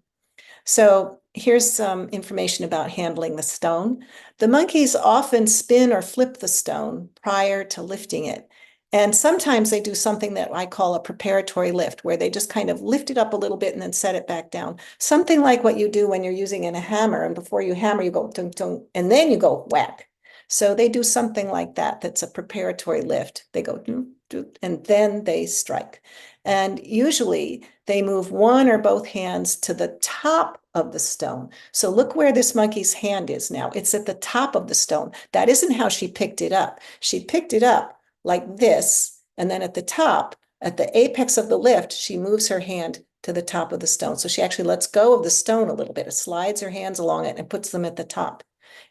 Speaker 1: So here's some information about handling the stone. The monkeys often spin or flip the stone prior to lifting it. And sometimes they do something that I call a preparatory lift, where they just kind of lift it up a little bit and then set it back down. Something like what you do when you're using a hammer, and before you hammer, you go dunk, dunk, and then you go whack. So they do something like that. That's a preparatory lift. They go doo, doo, and then they strike. And usually they move one or both hands to the top of the stone. So look where this monkey's hand is now. It's at the top of the stone. That isn't how she picked it up. She picked it up like this, and then at the top, at the apex of the lift, she moves her hand to the top of the stone. So she actually lets go of the stone a little bit. It slides her hands along it and puts them at the top.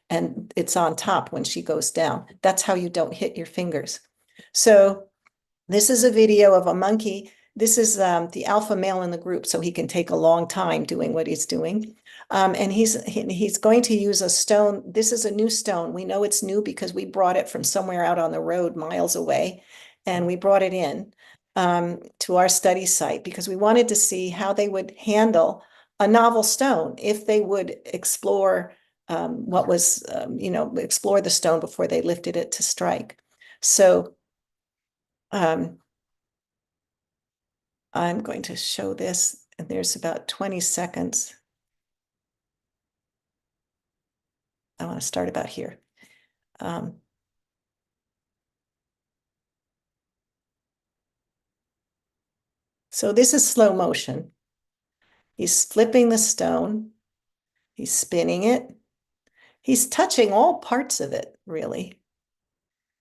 Speaker 1: And it's on top when she goes down. That's how you don't hit your fingers. So this is a video of a monkey. This is the alpha male in the group, so he can take a long time doing what he's doing. And he's going to use a stone. This is a new stone. We know it's new because we brought it from somewhere out on the road miles away, and we brought it in to our study site because we wanted to see how they would handle a novel stone if they would explore explore the stone before they lifted it to strike. So I'm going to show this, and there's about 20 seconds. I want to start about here. So this is slow motion. He's flipping the stone. He's spinning it. He's touching all parts of it, really.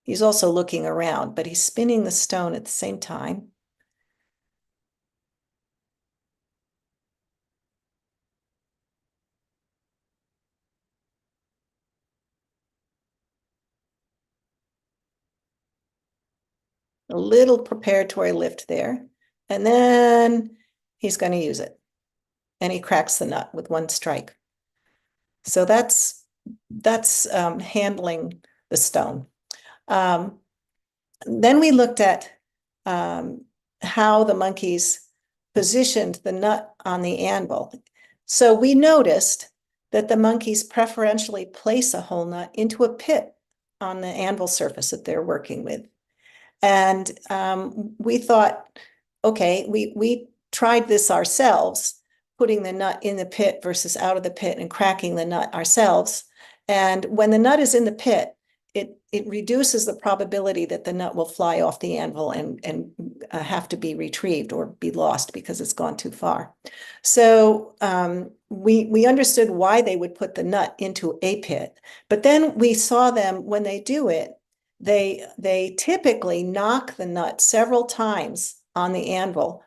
Speaker 1: He's also looking around, but he's spinning the stone at the same time. A little preparatory lift there. And then he's going to use it. And he cracks the nut with one strike. So that's handling the stone. Then we looked at how the monkeys positioned the nut on the anvil. So we noticed that the monkeys preferentially place a whole nut into a pit on the anvil surface that they're working with. And we thought, okay, we tried this ourselves. putting the nut in the pit versus out of the pit and cracking the nut ourselves. And when the nut is in the pit, it reduces the probability that the nut will fly off the anvil and have to be retrieved or be lost because it's gone too far. So we understood why they would put the nut into a pit, but then we saw them when they do it, they typically knock the nut several times on the anvil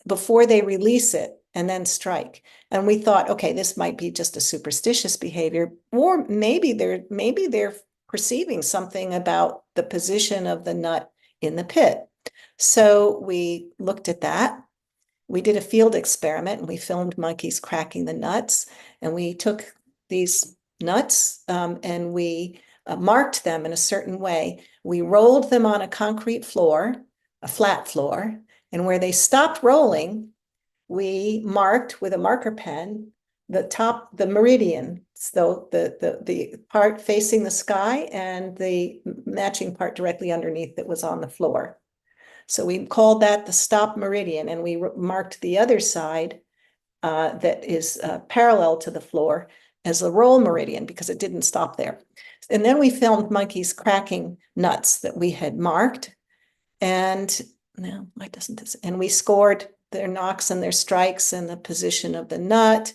Speaker 1: before they release it and then strike. And we thought, okay, this might be just a superstitious behavior, or maybe they're perceiving something about the position of the nut in the pit. So we looked at that. We did a field experiment and we filmed monkeys cracking the nuts, and we took these nuts and we marked them in a certain way. We rolled them on a concrete floor, a flat floor, and where they stopped rolling, we marked with a marker pen the meridian, so the part facing the sky and the matching part directly underneath that was on the floor. So we called that the stop meridian, and we marked the other side that is parallel to the floor as a roll meridian because it didn't stop there. And then we filmed monkeys cracking nuts that we had marked, and no, why doesn't this? And we scored their knocks and their strikes and the position of the nut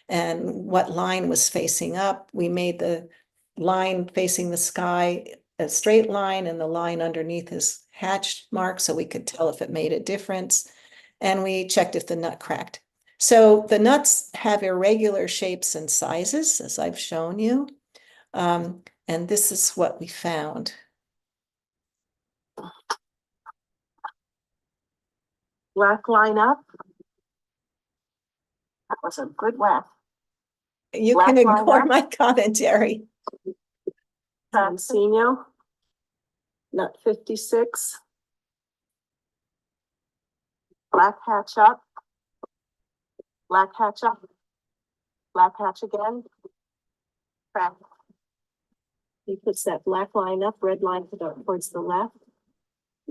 Speaker 1: and what line was facing up. We made the line facing the sky a straight line, and the line underneath is hatch mark, so we could tell if it made a difference. And we checked if the nut cracked. So the nuts have irregular shapes and sizes, as I've shown you. And this is what we found.
Speaker 3: Black line up. That was a good whack.
Speaker 1: You
Speaker 3: Black
Speaker 1: can
Speaker 3: line
Speaker 1: ignore
Speaker 3: up.
Speaker 1: my commentary.
Speaker 3: Tansino. Nut 56. Black hatch up. Black hatch up. Black hatch again. Crack. He puts that black line up, red line towards the left.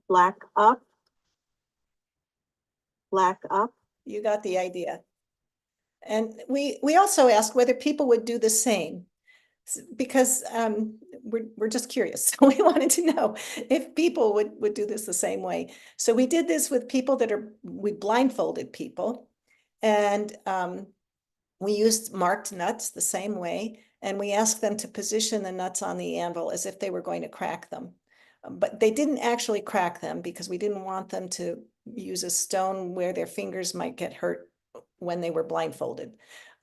Speaker 3: Black up. Black up.
Speaker 1: You got the idea. And we also asked whether people would do the same, because we're just curious. So we wanted to know if people would do this the same way. So we did this with people we blindfolded people, and we used marked nuts the same way, and we asked them to position the nuts on the anvil as if they were going to crack them. But they didn't actually crack them because we didn't want them to use a stone where their fingers might get hurt when they were blindfolded.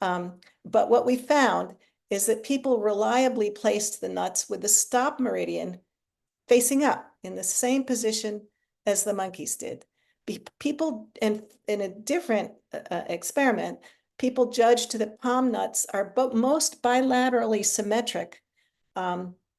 Speaker 1: But what we found is that people reliably placed the nuts with the stop meridian facing up in the same position as the monkeys did. People, in a different experiment, people judged that palm nuts are most bilaterally symmetric,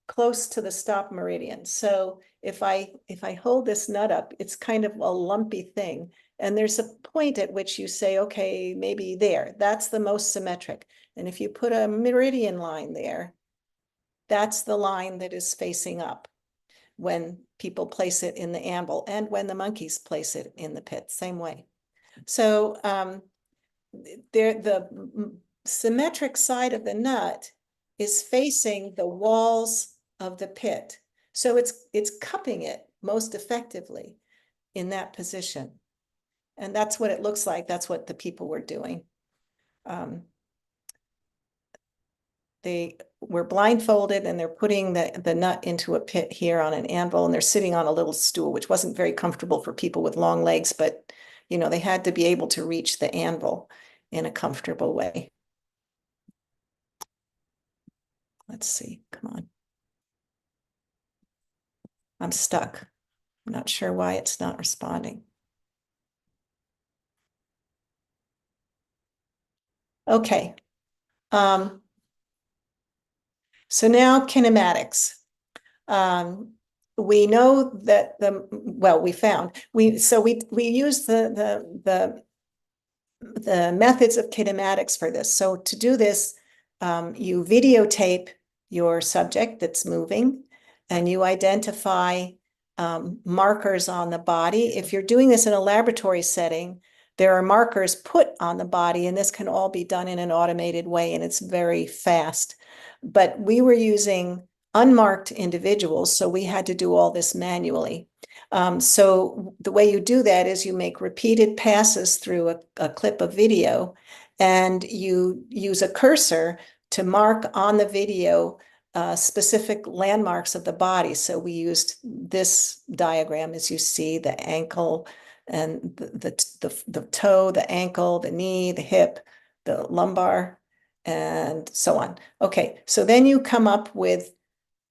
Speaker 1: close to the stop meridian. So if I hold this nut up, it's kind of a lumpy thing. And there's a point at which you say, okay, maybe there, that's the most symmetric. And if you put a meridian line there, that's the line that is facing up when people place it in the anvil and when the monkeys place it in the pit, same way. So the symmetric side of the nut is facing the walls of the pit. So it's cupping it most effectively in that position. And that's what it looks like. That's what the people were doing. They were blindfolded and they're putting the nut into a pit here on an anvil, and they're sitting on a little stool, which wasn't very comfortable for people with long legs, but you know, they had to be able to reach the anvil in a comfortable way. Let's see, come on. I'm stuck. I'm not sure why it's not responding. Okay. So now kinematics. We know that we found, we used the methods of kinematics for this. So to do this, you videotape your subject that's moving, and you identify markers on the body. If you're doing this in a laboratory setting, there are markers put on the body, and this can all be done in an automated way, and it's very fast. But we were using unmarked individuals, so we had to do all this manually. So the way you do that is you make repeated passes through a clip of video, and you use a cursor to mark on the video specific landmarks of the body. So we used this diagram, as you see, the ankle and the toe, the ankle, the knee, the hip, the lumbar, and so on. Okay, so then you come up with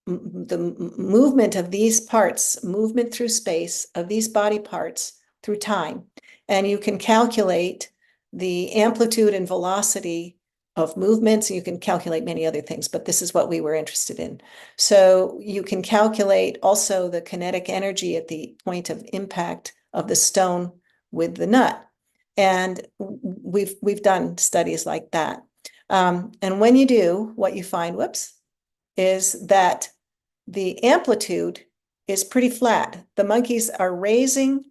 Speaker 1: the movement of these parts, movement through space of these body parts through time. And you can calculate the amplitude and velocity of movements. You can calculate many other things, but this is what we were interested in. So you can calculate also the kinetic energy at the point of impact of the stone with the nut. And we've done studies like that. And when you do, what you find, is that the amplitude is pretty flat. The monkeys are raising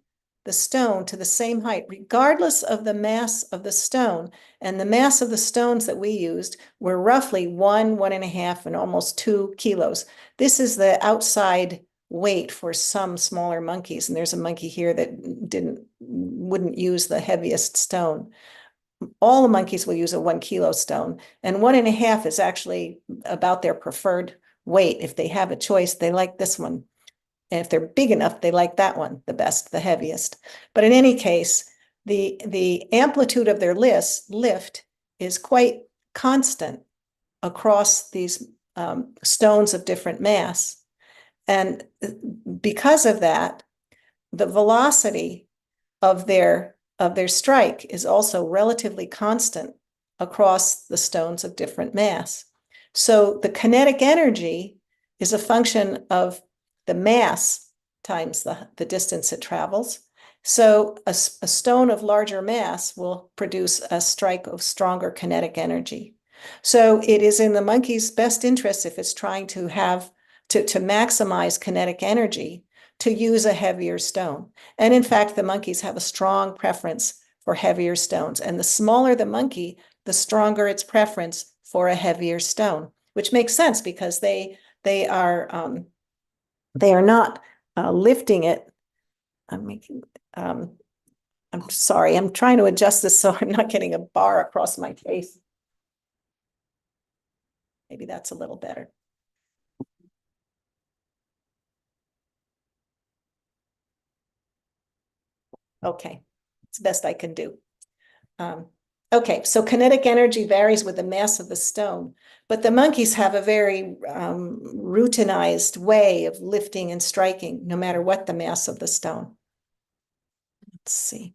Speaker 1: the stone to the same height, regardless of the mass of the stone. And the mass of the stones that we used were roughly 1.5, and almost 2 kilos. This is the outside weight for some smaller monkeys. And there's a monkey here that wouldn't use the heaviest stone. All the monkeys will use a 1 kilo stone, and 1.5 is actually about their preferred weight. If they have a choice, they like this one. And if they're big enough, they like that one the best, the heaviest. But in any case, the amplitude of their lift is quite constant across these stones of different mass. And because of that, the velocity of their strike is also relatively constant across the stones of different mass. So the kinetic energy is a function of the mass times the distance it travels. So a stone of larger mass will produce a strike of stronger kinetic energy. So it is in the monkey's best interest, if it's trying to maximize kinetic energy, to use a heavier stone. And in fact, the monkeys have a strong preference for heavier stones. And the smaller the monkey, the stronger its preference for a heavier stone, which makes sense because they are not lifting it. I'm sorry, I'm trying to adjust this so I'm not getting a bar across my face. Maybe that's a little better. Okay, it's the best I can do. Okay, so kinetic energy varies with the mass of the stone, but the monkeys have a very routinized way of lifting and striking, no matter what the mass of the stone. Let's see.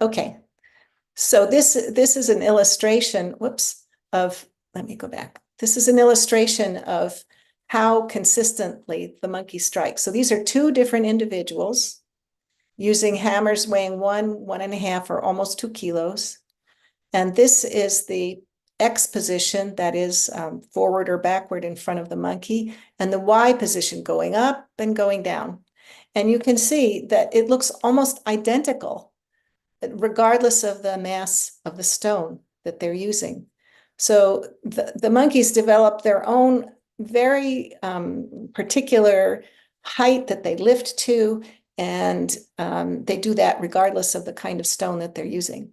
Speaker 1: Okay, so this is an illustration, of, let me go back. This is an illustration of how consistently the monkey strikes. So these are 2 different individuals using hammers weighing 1.5, or almost 2 kilos. And this is the X position, that is forward or backward in front of the monkey, and the Y position going up and going down. And you can see that it looks almost identical, regardless of the mass of the stone that they're using. So the monkeys develop their own very particular height that they lift to, and they do that regardless of the kind of stone that they're using.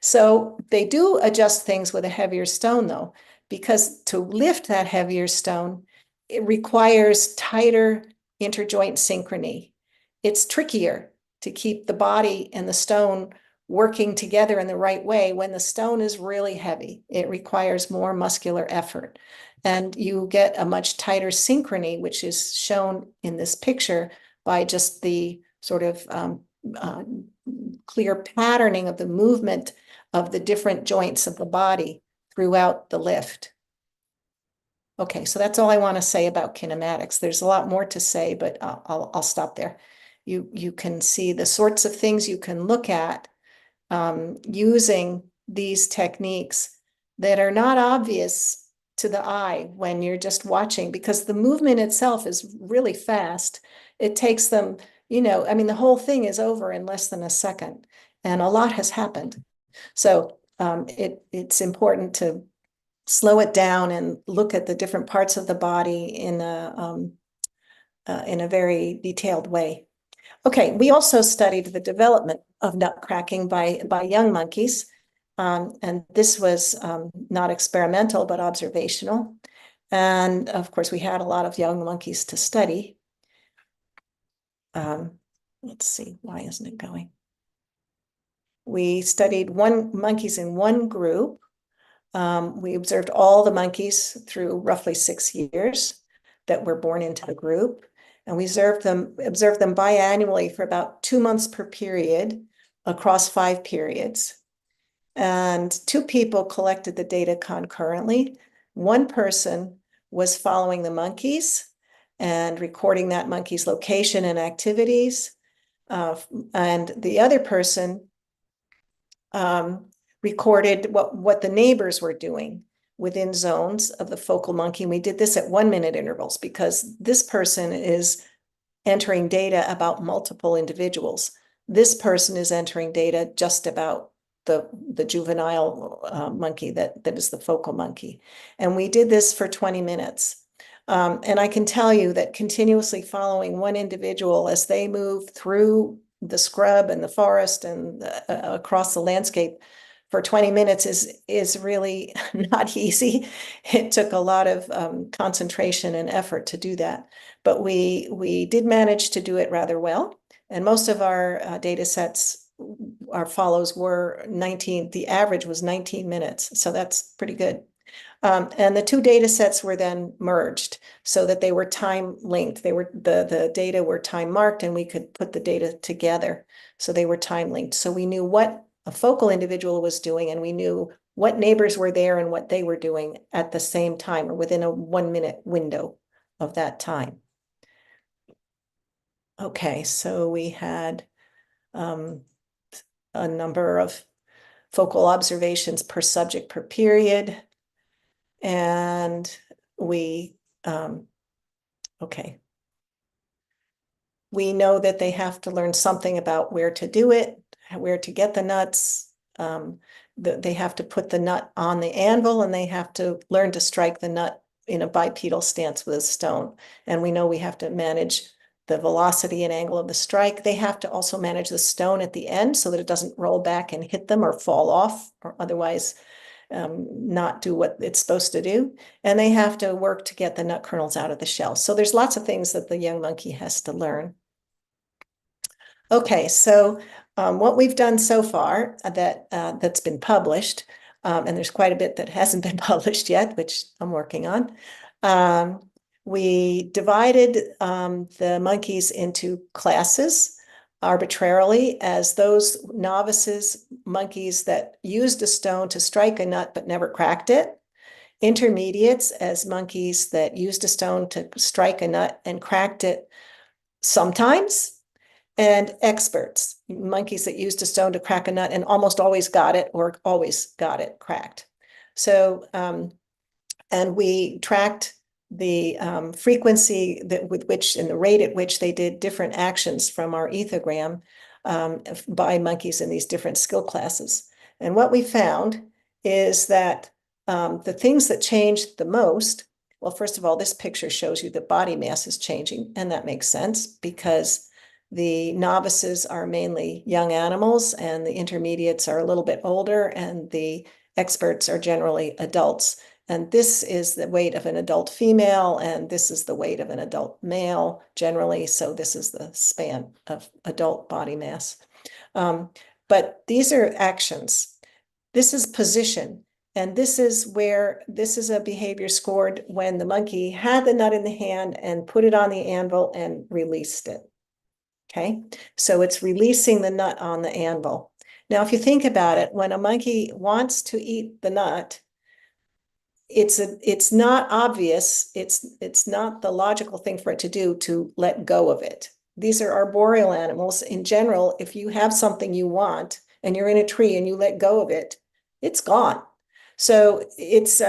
Speaker 1: So they do adjust things with a heavier stone, though, because to lift that heavier stone, it requires tighter interjoint synchrony. It's trickier to keep the body and the stone working together in the right way when the stone is really heavy. It requires more muscular effort. And you get a much tighter synchrony, which is shown in this picture by just the sort of clear patterning of the movement of the different joints of the body throughout the lift. Okay, so that's all I want to say about kinematics. There's a lot more to say, but I'll stop there. You can see the sorts of things you can look at using these techniques that are not obvious to the eye when you're just watching, because the movement itself is really fast. It takes them, I mean, the whole thing is over in less than a second, and a lot has happened. So it's important to slow it down and look at the different parts of the body in a very detailed way. Okay, we also studied the development of nut cracking by young monkeys. And this was not experimental, but observational. And of course, we had a lot of young monkeys to study. Let's see, why isn't it going? We studied monkeys in one group. We observed all the monkeys through roughly 6 years that were born into the group. And we observed them biannually for about 2 months per period across 5 periods. And 2 people collected the data concurrently. One person was following the monkeys and recording that monkey's location and activities. And the other person recorded what the neighbors were doing within zones of the focal monkey. And we did this at 1-minute intervals because this person is entering data about multiple individuals. This person is entering data just about the juvenile monkey that is the focal monkey. And we did this for 20 minutes. And I can tell you that continuously following one individual as they move through the scrub and the forest and across the landscape for 20 minutes is really not easy. It took a lot of concentration and effort to do that. But we did manage to do it rather well. And most of our data sets, our follows were 19, the average was 19 minutes. So that's pretty good. And the 2 data sets were then merged so that they were time linked. The data were time marked and we could put the data together. So they were time linked. So we knew what a focal individual was doing and we knew what neighbors were there and what they were doing at the same time or within a 1-minute window of that time. Okay, so we had a number of focal observations per subject per period. And we, okay. We know that they have to learn something about where to do it, where to get the nuts. They have to put the nut on the anvil and they have to learn to strike the nut in a bipedal stance with a stone. And we know we have to manage the velocity and angle of the strike. They have to also manage the stone at the end so that it doesn't roll back and hit them or fall off or otherwise not do what it's supposed to do. And they have to work to get the nut kernels out of the shell. So there's lots of things that the young monkey has to learn. Okay, so what we've done so far that's been published, and there's quite a bit that hasn't been published yet, which I'm working on. We divided the monkeys into classes arbitrarily as those novices, monkeys that used a stone to strike a nut but never cracked it. Intermediates as monkeys that used a stone to strike a nut and cracked it sometimes. And experts, monkeys that used a stone to crack a nut and almost always got it or always got it cracked. So, and we tracked the frequency with which and the rate at which they did different actions from our ethogram by monkeys in these different skill classes. And what we found is that the things that changed the most, well, first of all, this picture shows you that body mass is changing, and that makes sense because the novices are mainly young animals and the intermediates are a little bit older and the experts are generally adults. And this is the weight of an adult female and this is the weight of an adult male generally. So this is the span of adult body mass. But these are actions. This is position. And this is a behavior scored when the monkey had the nut in the hand and put it on the anvil and released it. Okay, so it's releasing the nut on the anvil. Now, if you think about it, when a monkey wants to eat the nut, it's not obvious. It's not the logical thing for it to do to let go of it. These are arboreal animals. In general, if you have something you want and you're in a tree and you let go of it, it's gone. So it's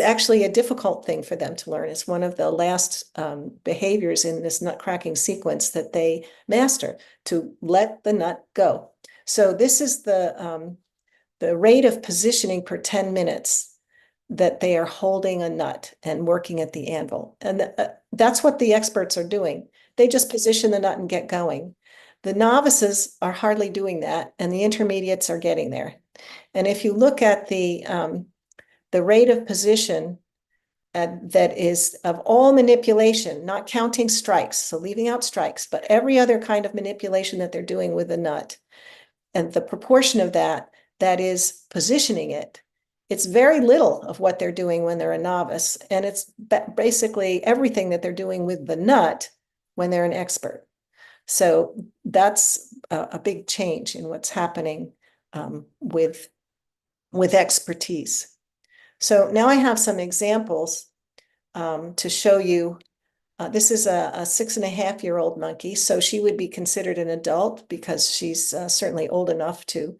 Speaker 1: actually a difficult thing for them to learn. It's one of the last behaviors in this nut cracking sequence that they master, to let the nut go. So this is the rate of positioning per 10 minutes that they are holding a nut and working at the anvil. And that's what the experts are doing. They just position the nut and get going. The novices are hardly doing that, and the intermediates are getting there. And if you look at the rate of position that is of all manipulation, not counting strikes, so leaving out strikes, but every other kind of manipulation that they're doing with the nut, and the proportion of that is positioning it, it's very little of what they're doing when they're a novice. And it's basically everything that they're doing with the nut when they're an expert. So that's a big change in what's happening with expertise. So now I have some examples to show you. This is a 6.5-year-old monkey, so she would be considered an adult because she's certainly old enough to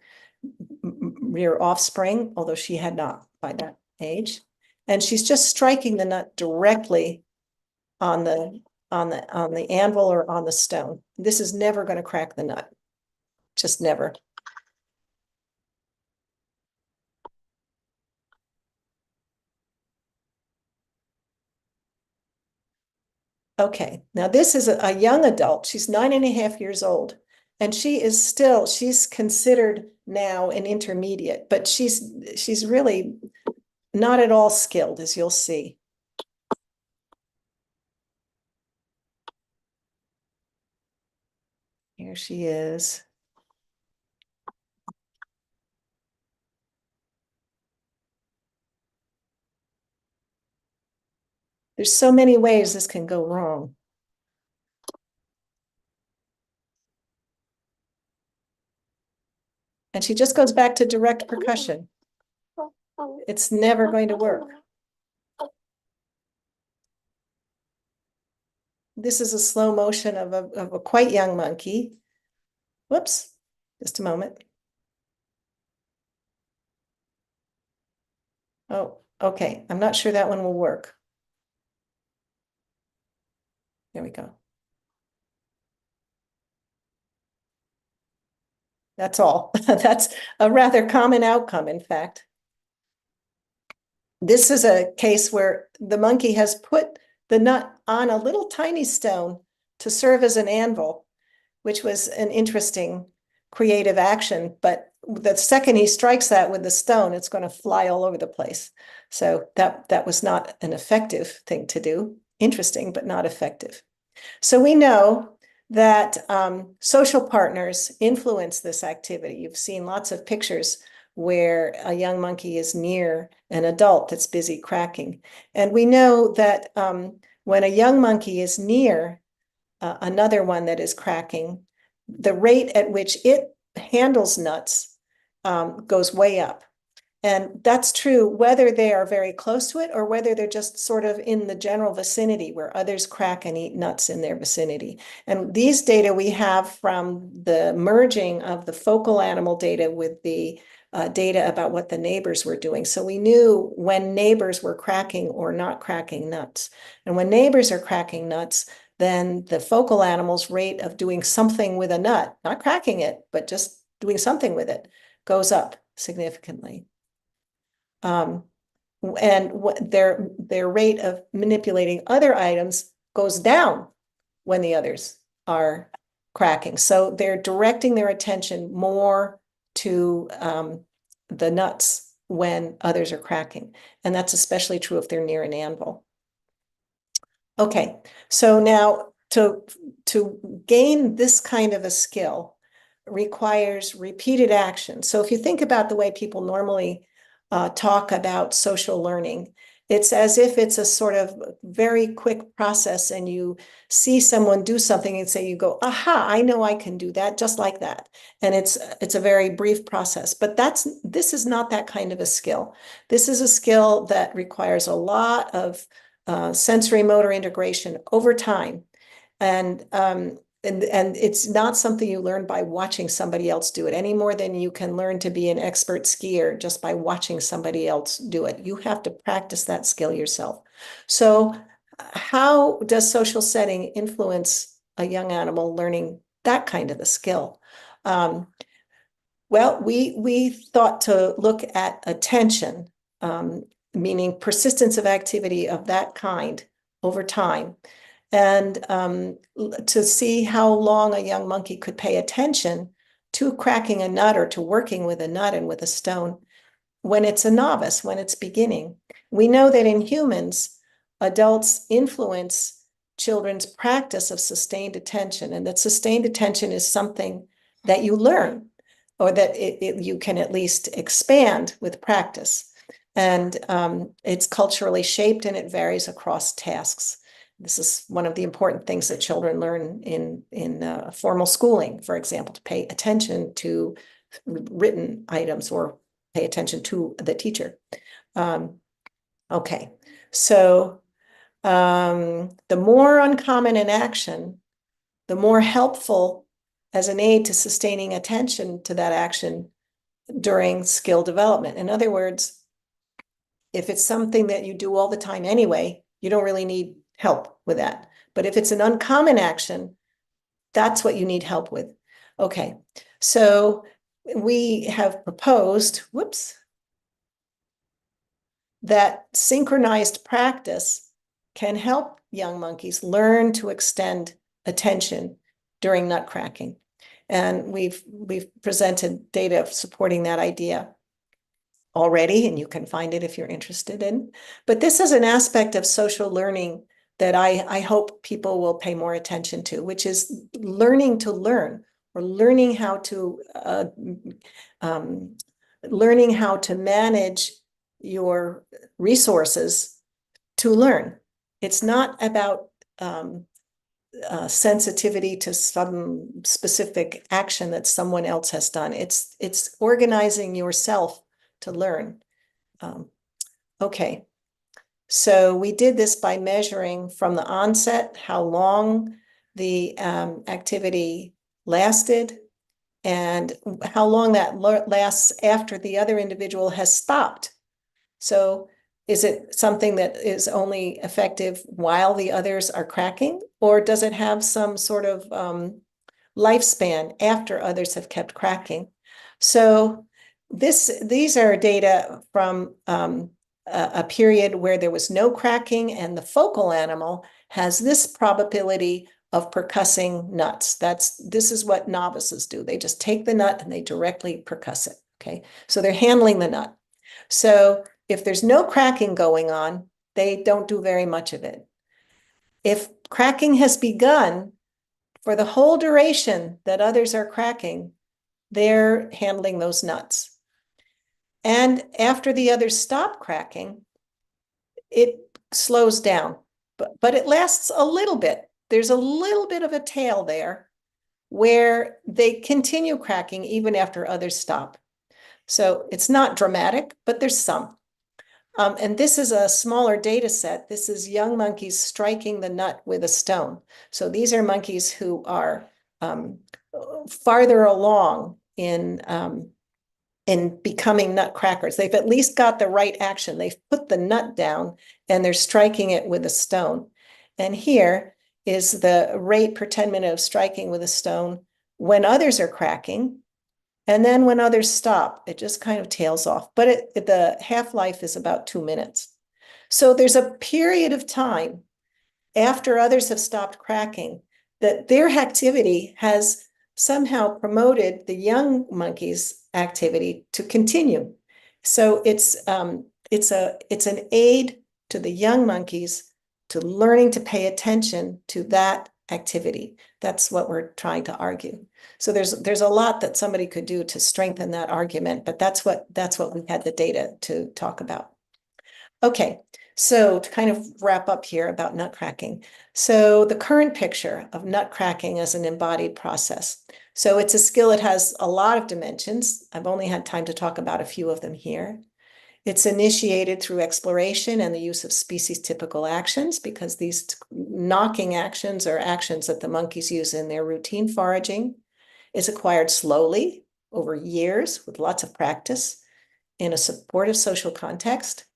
Speaker 1: rear offspring, although she had not by that age. And she's just striking the nut directly on the anvil or on the stone. This is never going to crack the nut, just never. Okay, now this is a young adult. She's 9.5 years old, and she's considered now an intermediate, but she's really not at all skilled, as you'll see. Here she is. There's so many ways this can go wrong. And she just goes back to direct percussion. It's never going to work. This is a slow motion of a quite young monkey. Whoops, just a moment. Oh, okay. I'm not sure that one will work. There we go. That's all. That's a rather common outcome, in fact. This is a case where the monkey has put the nut on a little tiny stone to serve as an anvil, which was an interesting creative action. But the second he strikes that with the stone, it's going to fly all over the place. So that was not an effective thing to do. Interesting, but not effective. So we know that social partners influence this activity. You've seen lots of pictures where a young monkey is near an adult that's busy cracking. And we know that when a young monkey is near another one that is cracking, the rate at which it handles nuts goes way up. And that's true whether they are very close to it or whether they're just sort of in the general vicinity where others crack and eat nuts in their vicinity. And these data we have from the merging of the focal animal data with the data about what the neighbors were doing. So we knew when neighbors were cracking or not cracking nuts. And when neighbors are cracking nuts, then the focal animal's rate of doing something with a nut, not cracking it, but just doing something with it, goes up significantly. And their rate of manipulating other items goes down when the others are cracking. So they're directing their attention more to the nuts when others are cracking. And that's especially true if they're near an anvil. Okay, so now to gain this kind of a skill requires repeated action. So if you think about the way people normally talk about social learning, it's as if it's a sort of very quick process and you see someone do something and say, you go, aha, I know I can do that just like that. And it's a very brief process, but this is not that kind of a skill. This is a skill that requires a lot of sensory motor integration over time. And and it's not something you learn by watching somebody else do it any more than you can learn to be an expert skier just by watching somebody else do it. You have to practice that skill yourself. So how does social setting influence a young animal learning that kind of a skill? Well, we thought to look at attention, meaning persistence of activity of that kind over time, and to see how long a young monkey could pay attention to cracking a nut or to working with a nut and with a stone when it's a novice, when it's beginning. We know that in humans, adults influence children's practice of sustained attention, and that sustained attention is something that you learn, or that you can at least expand with practice. And it's culturally shaped and it varies across tasks. This is one of the important things that children learn in formal schooling, for example, to pay attention to written items or pay attention to the teacher. Okay, so the more uncommon an action, the more helpful as an aid to sustaining attention to that action during skill development. In other words, if it's something that you do all the time anyway, you don't really need help with that. But if it's an uncommon action, that's what you need help with. Okay, so we have proposed, that synchronized practice can help young monkeys learn to extend attention during nut cracking. And we've presented data supporting that idea already, and you can find it if you're interested in. But this is an aspect of social learning that I hope people will pay more attention to, which is learning to learn, or learning how to manage your resources to learn. It's not about sensitivity to some specific action that someone else has done. It's organizing yourself to learn. Okay, so we did this by measuring from the onset how long the activity lasted and how long that lasts after the other individual has stopped. So is it something that is only effective while the others are cracking, or does it have some sort of lifespan after others have kept cracking? So these are data from a period where there was no cracking, and the focal animal has this probability of percussing nuts. This is what novices do. They just take the nut and they directly percuss it. Okay, so they're handling the nut. So if there's no cracking going on, they don't do very much of it. If cracking has begun, for the whole duration that others are cracking, they're handling those nuts. And after the others stop cracking, it slows down, but it lasts a little bit. There's a little bit of a tail there where they continue cracking even after others stop. So it's not dramatic, but there's some. And this is a smaller data set. This is young monkeys striking the nut with a stone. So these are monkeys who are farther along in becoming nut crackers. They've at least got the right action. They've put the nut down and they're striking it with a stone. And here is the rate per 10 minutes of striking with a stone when others are cracking. And then when others stop, it just kind of tails off. But the half-life is about 2 minutes. So there's a period of time after others have stopped cracking that their activity has somehow promoted the young monkeys' activity to continue. So it's an aid to the young monkeys to learning to pay attention to that activity. That's what we're trying to argue. So there's a lot that somebody could do to strengthen that argument, but that's what we had the data to talk about. Okay, so to kind of wrap up here about nut cracking. So the current picture of nut cracking as an embodied process. So it's a skill that has a lot of dimensions. I've only had time to talk about a few of them here. It's initiated through exploration and the use of species-typical actions, because these knocking actions are actions that the monkeys use in their routine foraging. It's acquired slowly over years with lots of practice in a supportive social context.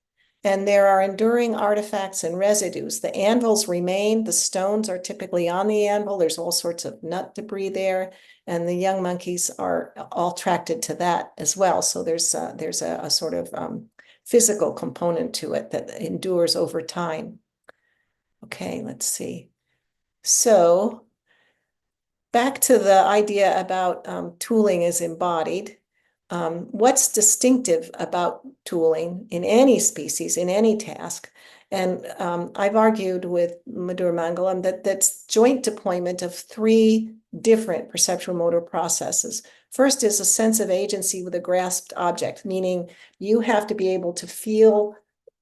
Speaker 1: And there are enduring artifacts and residues. The anvils remain, the stones are typically on the anvil. There's all sorts of nut debris there, and the young monkeys are all attracted to that as well. So there's a sort of physical component to it that endures over time. Okay, let's see. So back to the idea about tooling is embodied. What's distinctive about tooling in any species, in any task? And I've argued with Madhur Mangalam that that's joint deployment of three different perceptual motor processes. First is a sense of agency with a grasped object, meaning you have to be able to feel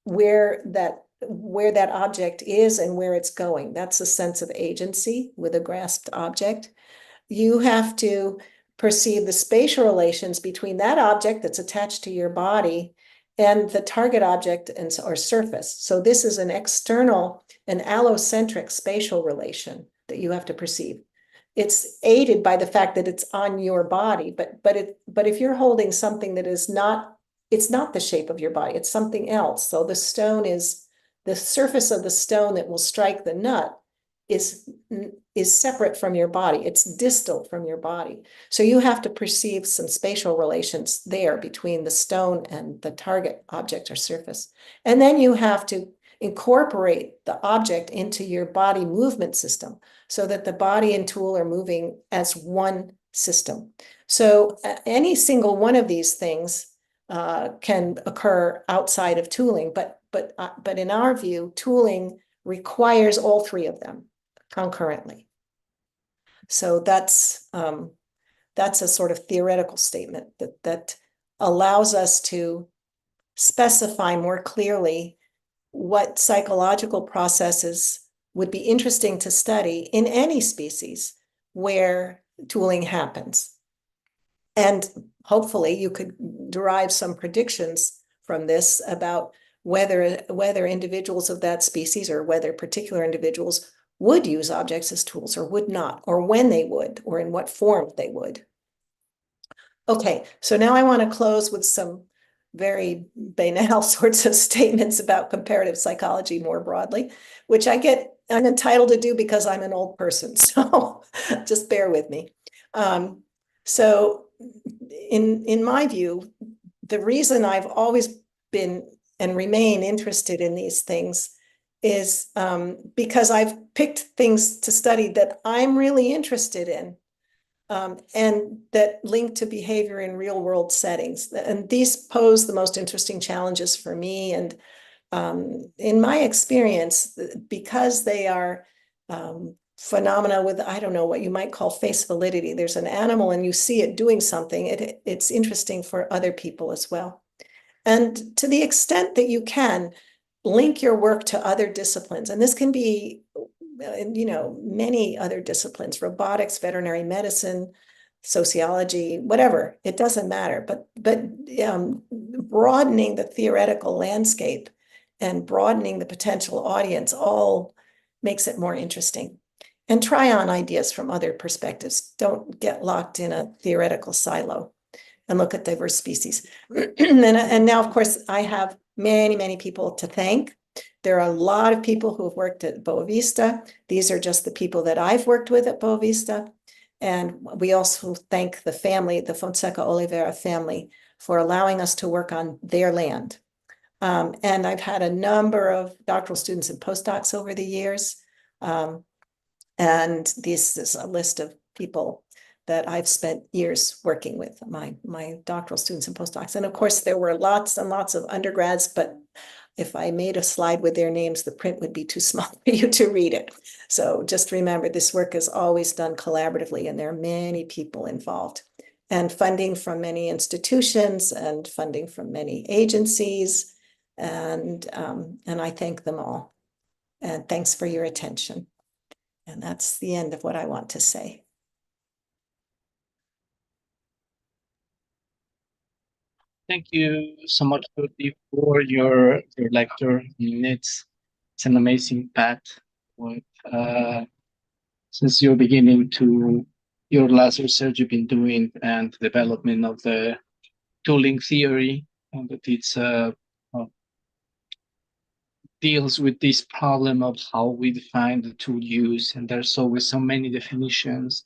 Speaker 1: where that object is and where it's going. That's a sense of agency with a grasped object. You have to perceive the spatial relations between that object that's attached to your body and the target object or surface. So this is an external, an allocentric spatial relation that you have to perceive. It's aided by the fact that it's on your body, but if you're holding something that is not, it's not the shape of your body, it's something else. So the surface of the stone that will strike the nut is separate from your body. It's distal from your body. So you have to perceive some spatial relations there between the stone and the target object or surface. And then you have to incorporate the object into your body movement system so that the body and tool are moving as one system. So any single one of these things can occur outside of tooling, but in our view, tooling requires all three of them concurrently. So that's a sort of theoretical statement that allows us to specify more clearly what psychological processes would be interesting to study in any species where tooling happens. And hopefully you could derive some predictions from this about whether individuals of that species or whether particular individuals would use objects as tools or would not, or when they would, or in what form they would. Okay, so now I want to close with some very banal sorts of statements about comparative psychology more broadly, which I'm entitled to do because I'm an old person, so just bear with me. So in my view, the reason I've always been and remain interested in these things is because I've picked things to study that I'm really interested in and that link to behavior in real world settings. And these pose the most interesting challenges for me. And in my experience, because they are phenomena with, I don't know, what you might call face validity. There's an animal and you see it doing something. It's interesting for other people as well. And to the extent that you can, link your work to other disciplines. And this can be, many other disciplines, robotics, veterinary medicine, sociology, whatever, it doesn't matter. But broadening the theoretical landscape and broadening the potential audience all makes it more interesting. And try on ideas from other perspectives. Don't get locked in a theoretical silo and look at diverse species. And now, of course, I have many, many people to thank. There are a lot of people who have worked at Boa Vista. These are just the people that I've worked with at Boa Vista. And we also thank the family, the Fonseca Oliveira family, for allowing us to work on their land. And I've had a number of doctoral students and postdocs over the years. And this is a list of people that I've spent years working with, my doctoral students and postdocs. And of course, there were lots and lots of undergrads, but if I made a slide with their names, the print would be too small for you to read it. So just remember, this work is always done collaboratively, and there are many people involved. And funding from many institutions and funding from many agencies. And I thank them all. And thanks for your attention. And that's the end of what I want to say.
Speaker 2: Thank you so much, Dorothy, for your lecture. I mean, it's an amazing path. What, since your beginning to your last research you've been doing and development of the tooling theory, and that it's deals with this problem of how we define the tool use, and there's always so many definitions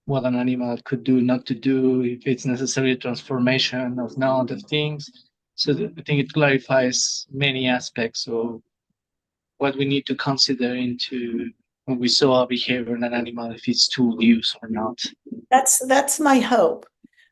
Speaker 2: what an animal could do, not to do, if it's necessary transformation of none of the things. So I think it clarifies many aspects of what we need to consider into when we saw a behavior in an animal, if it's tool use or not.
Speaker 1: That's my hope.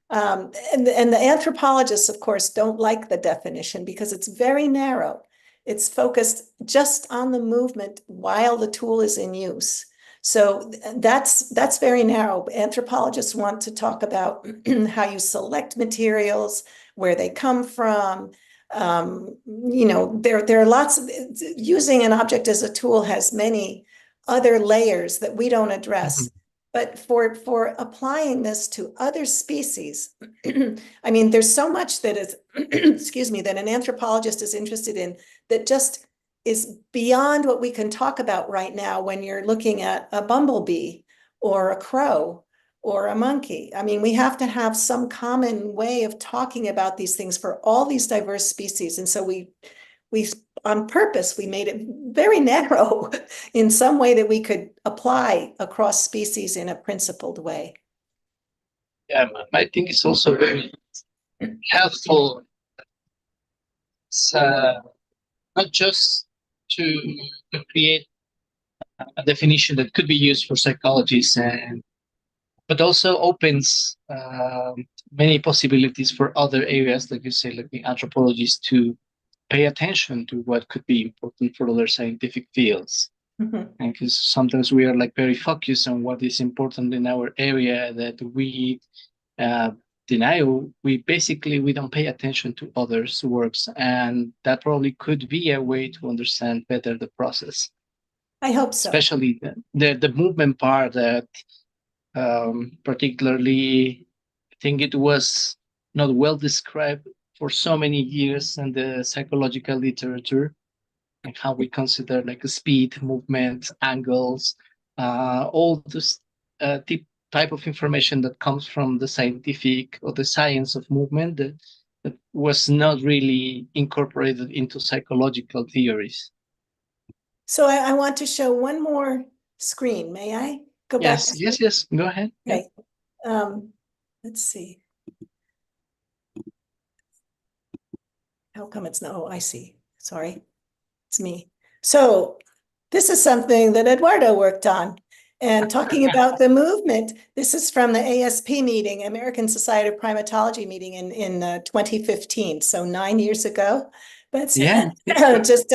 Speaker 1: And the anthropologists, of course, don't like the definition because it's very narrow. It's focused just on the movement while the tool is in use. So that's very narrow. Anthropologists want to talk about how you select materials, where they come from. There are lots of, using an object as a tool has many other layers that we don't address.
Speaker 2: Mhm.
Speaker 1: But for applying this to other species, I mean, there's so much that is, excuse me, that an anthropologist is interested in that just is beyond what we can talk about right now when you're looking at a bumblebee or a crow or a monkey. I mean, we have to have some common way of talking about these things for all these diverse species. And so we on purpose, we made it very narrow in some way that we could apply across species in a principled way.
Speaker 2: Yeah, I think it's also very helpful. It's not just to create a definition that could be used for psychologists, but also opens many possibilities for other areas, like you say, like the anthropologists, to pay attention to what could be important for other scientific fields.
Speaker 1: Mhm.
Speaker 2: And because sometimes we are like very focused on what is important in our area that we deny. We don't pay attention to others' works, and that probably could be a way to understand better the process.
Speaker 1: I hope so.
Speaker 2: Especially the movement part that particularly I think it was not well described for so many years in the psychological literature, and how we consider like speed, movement, angles, all this type of information that comes from the scientific or the science of movement that was not really incorporated into psychological theories.
Speaker 1: So I want to show one more screen. May I go back?
Speaker 2: Yes, go ahead.
Speaker 1: Okay. Let's see. How come it's no? Oh, I see. Sorry, it's me. So this is something that Eduardo worked on. And talking about the movement, this is from the ASP meeting, American Society of Primatology meeting in 2015, so 9 years ago. But
Speaker 2: Yeah.
Speaker 1: just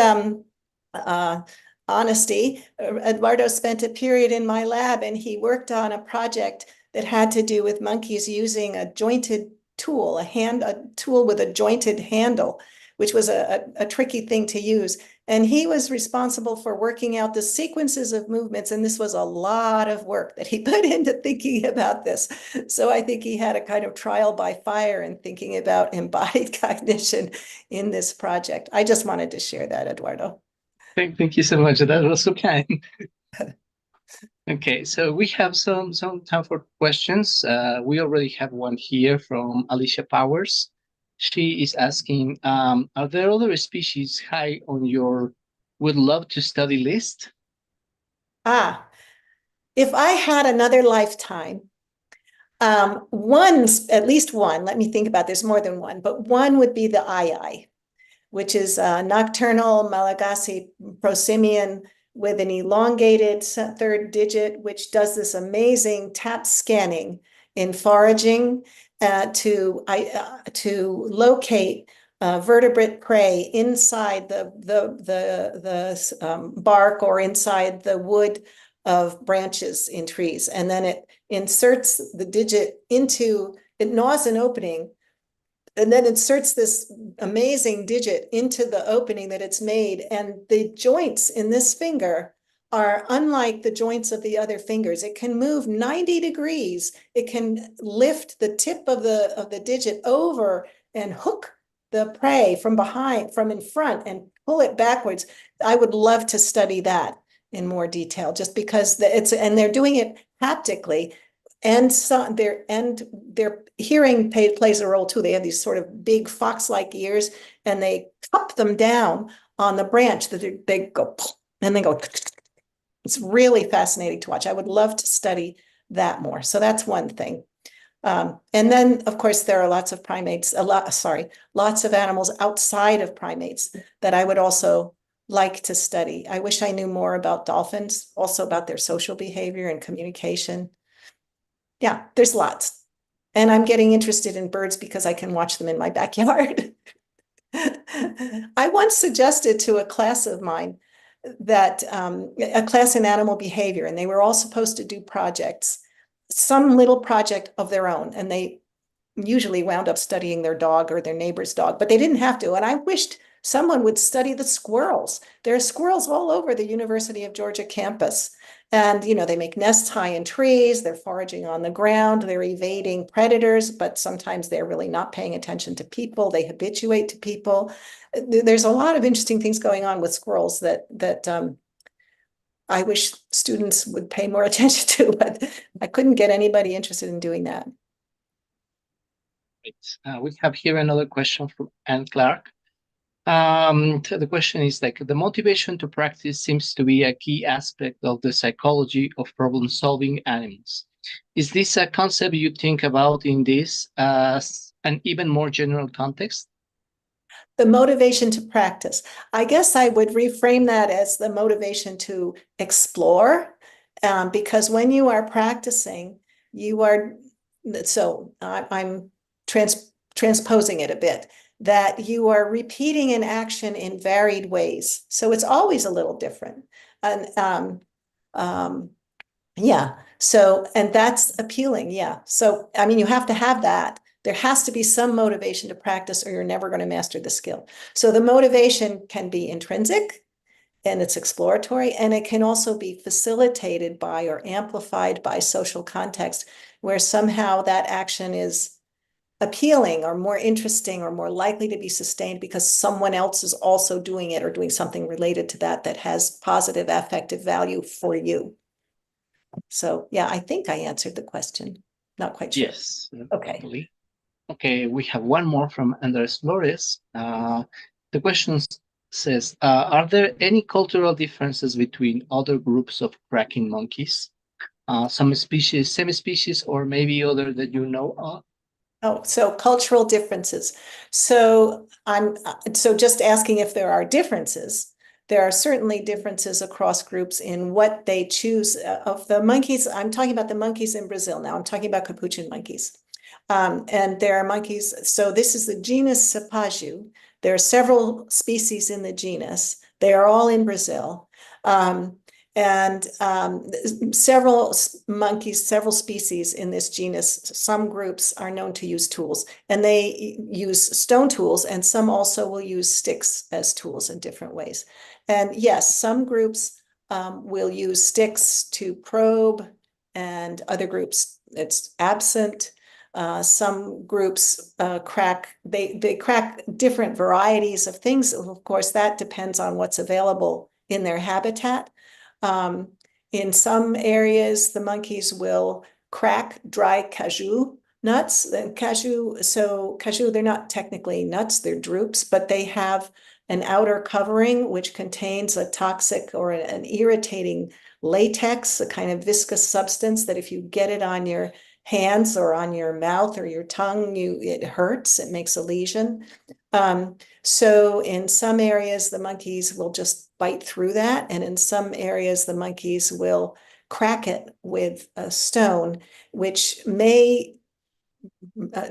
Speaker 1: honesty, Eduardo spent a period in my lab and he worked on a project that had to do with monkeys using a jointed tool, a tool with a jointed handle, which was a tricky thing to use. And he was responsible for working out the sequences of movements. And this was a lot of work that he put into thinking about this. So I think he had a kind of trial by fire in thinking about embodied cognition in this project. I just wanted to share that, Eduardo.
Speaker 2: Thank you so much. That was so kind. Okay, so we have some time for questions. We already have one here from Alicia Powers. She is asking, are there other species high on your would love to study list?
Speaker 1: If I had another lifetime, at least one, let me think about, there's more than one, but one would be the ii, which is a nocturnal Malagasy prosimian with an elongated third digit, which does this amazing tap scanning in foraging to locate vertebrate prey inside the bark or inside the wood of branches in trees. And then it inserts the digit it gnaws an opening and then inserts this amazing digit into the opening that it's made. And the joints in this finger are unlike the joints of the other fingers. It can move 90 degrees. It can lift the tip of the digit over and hook the prey from behind, from in front, and pull it backwards. I would love to study that in more detail, just because and they're doing it haptically. And their hearing plays a role too. They have these sort of big fox-like ears, and they cup them down on the branch that they go, and they go. It's really fascinating to watch. I would love to study that more. So that's one thing. And then, of course, there are lots of primates, lots of animals outside of primates that I would also like to study. I wish I knew more about dolphins, also about their social behavior and communication. Yeah, there's lots. And I'm getting interested in birds because I can watch them in my backyard. I once suggested to a class of mine that a class in animal behavior, and they were all supposed to do projects, some little project of their own, and they usually wound up studying their dog or their neighbor's dog, but they didn't have to. And I wished someone would study the squirrels. There are squirrels all over the University of Georgia campus. And, they make nests high in trees, they're foraging on the ground, they're evading predators, but sometimes they're really not paying attention to people, they habituate to people. There's a lot of interesting things going on with squirrels that I wish students would pay more attention to, but I couldn't get anybody interested in doing that.
Speaker 2: We have here another question from Anne Clark. The question is the motivation to practice seems to be a key aspect of the psychology of problem-solving animals. Is this a concept you think about in this an even more general context?
Speaker 1: The motivation to practice. I guess I would reframe that as the motivation to explore, because when you are practicing, I'm transposing it a bit, that you are repeating an action in varied ways. So it's always a little different. And and that's appealing. Yeah. So, you have to have that. There has to be some motivation to practice, or you're never going to master the skill. So the motivation can be intrinsic and it's exploratory, and it can also be facilitated by or amplified by social context, where somehow that action is appealing or more interesting or more likely to be sustained because someone else is also doing it or doing something related to that has positive affective value for you. So yeah, I think I answered the question. Not quite sure.
Speaker 2: Yes.
Speaker 1: Okay.
Speaker 2: Definitely. Okay, we have one more from Andres Flores. The question says, are there any cultural differences between other groups of cracking monkeys? Some species, semi-species, or maybe other that you know of?
Speaker 1: Oh, so cultural differences. So just asking if there are differences. There are certainly differences across groups in what they choose of the monkeys. I'm talking about the monkeys in Brazil now. I'm talking about capuchin monkeys. And there are monkeys. So this is the genus Sapaju. There are several species in the genus. They are all in Brazil. Several monkeys, several species in this genus, some groups are known to use tools, and they use stone tools, and some also will use sticks as tools in different ways. And yes, some groups will use sticks to probe, and other groups it's absent. Some groups crack different varieties of things. Of course, that depends on what's available in their habitat. In some areas, the monkeys will crack dry cashew nuts. Cashew, they're not technically nuts, they're drupes, but they have an outer covering which contains a toxic or an irritating latex, a kind of viscous substance that if you get it on your hands or on your mouth or your tongue, it hurts, it makes a lesion. So in some areas, the monkeys will just bite through that. And in some areas, the monkeys will crack it with a stone, which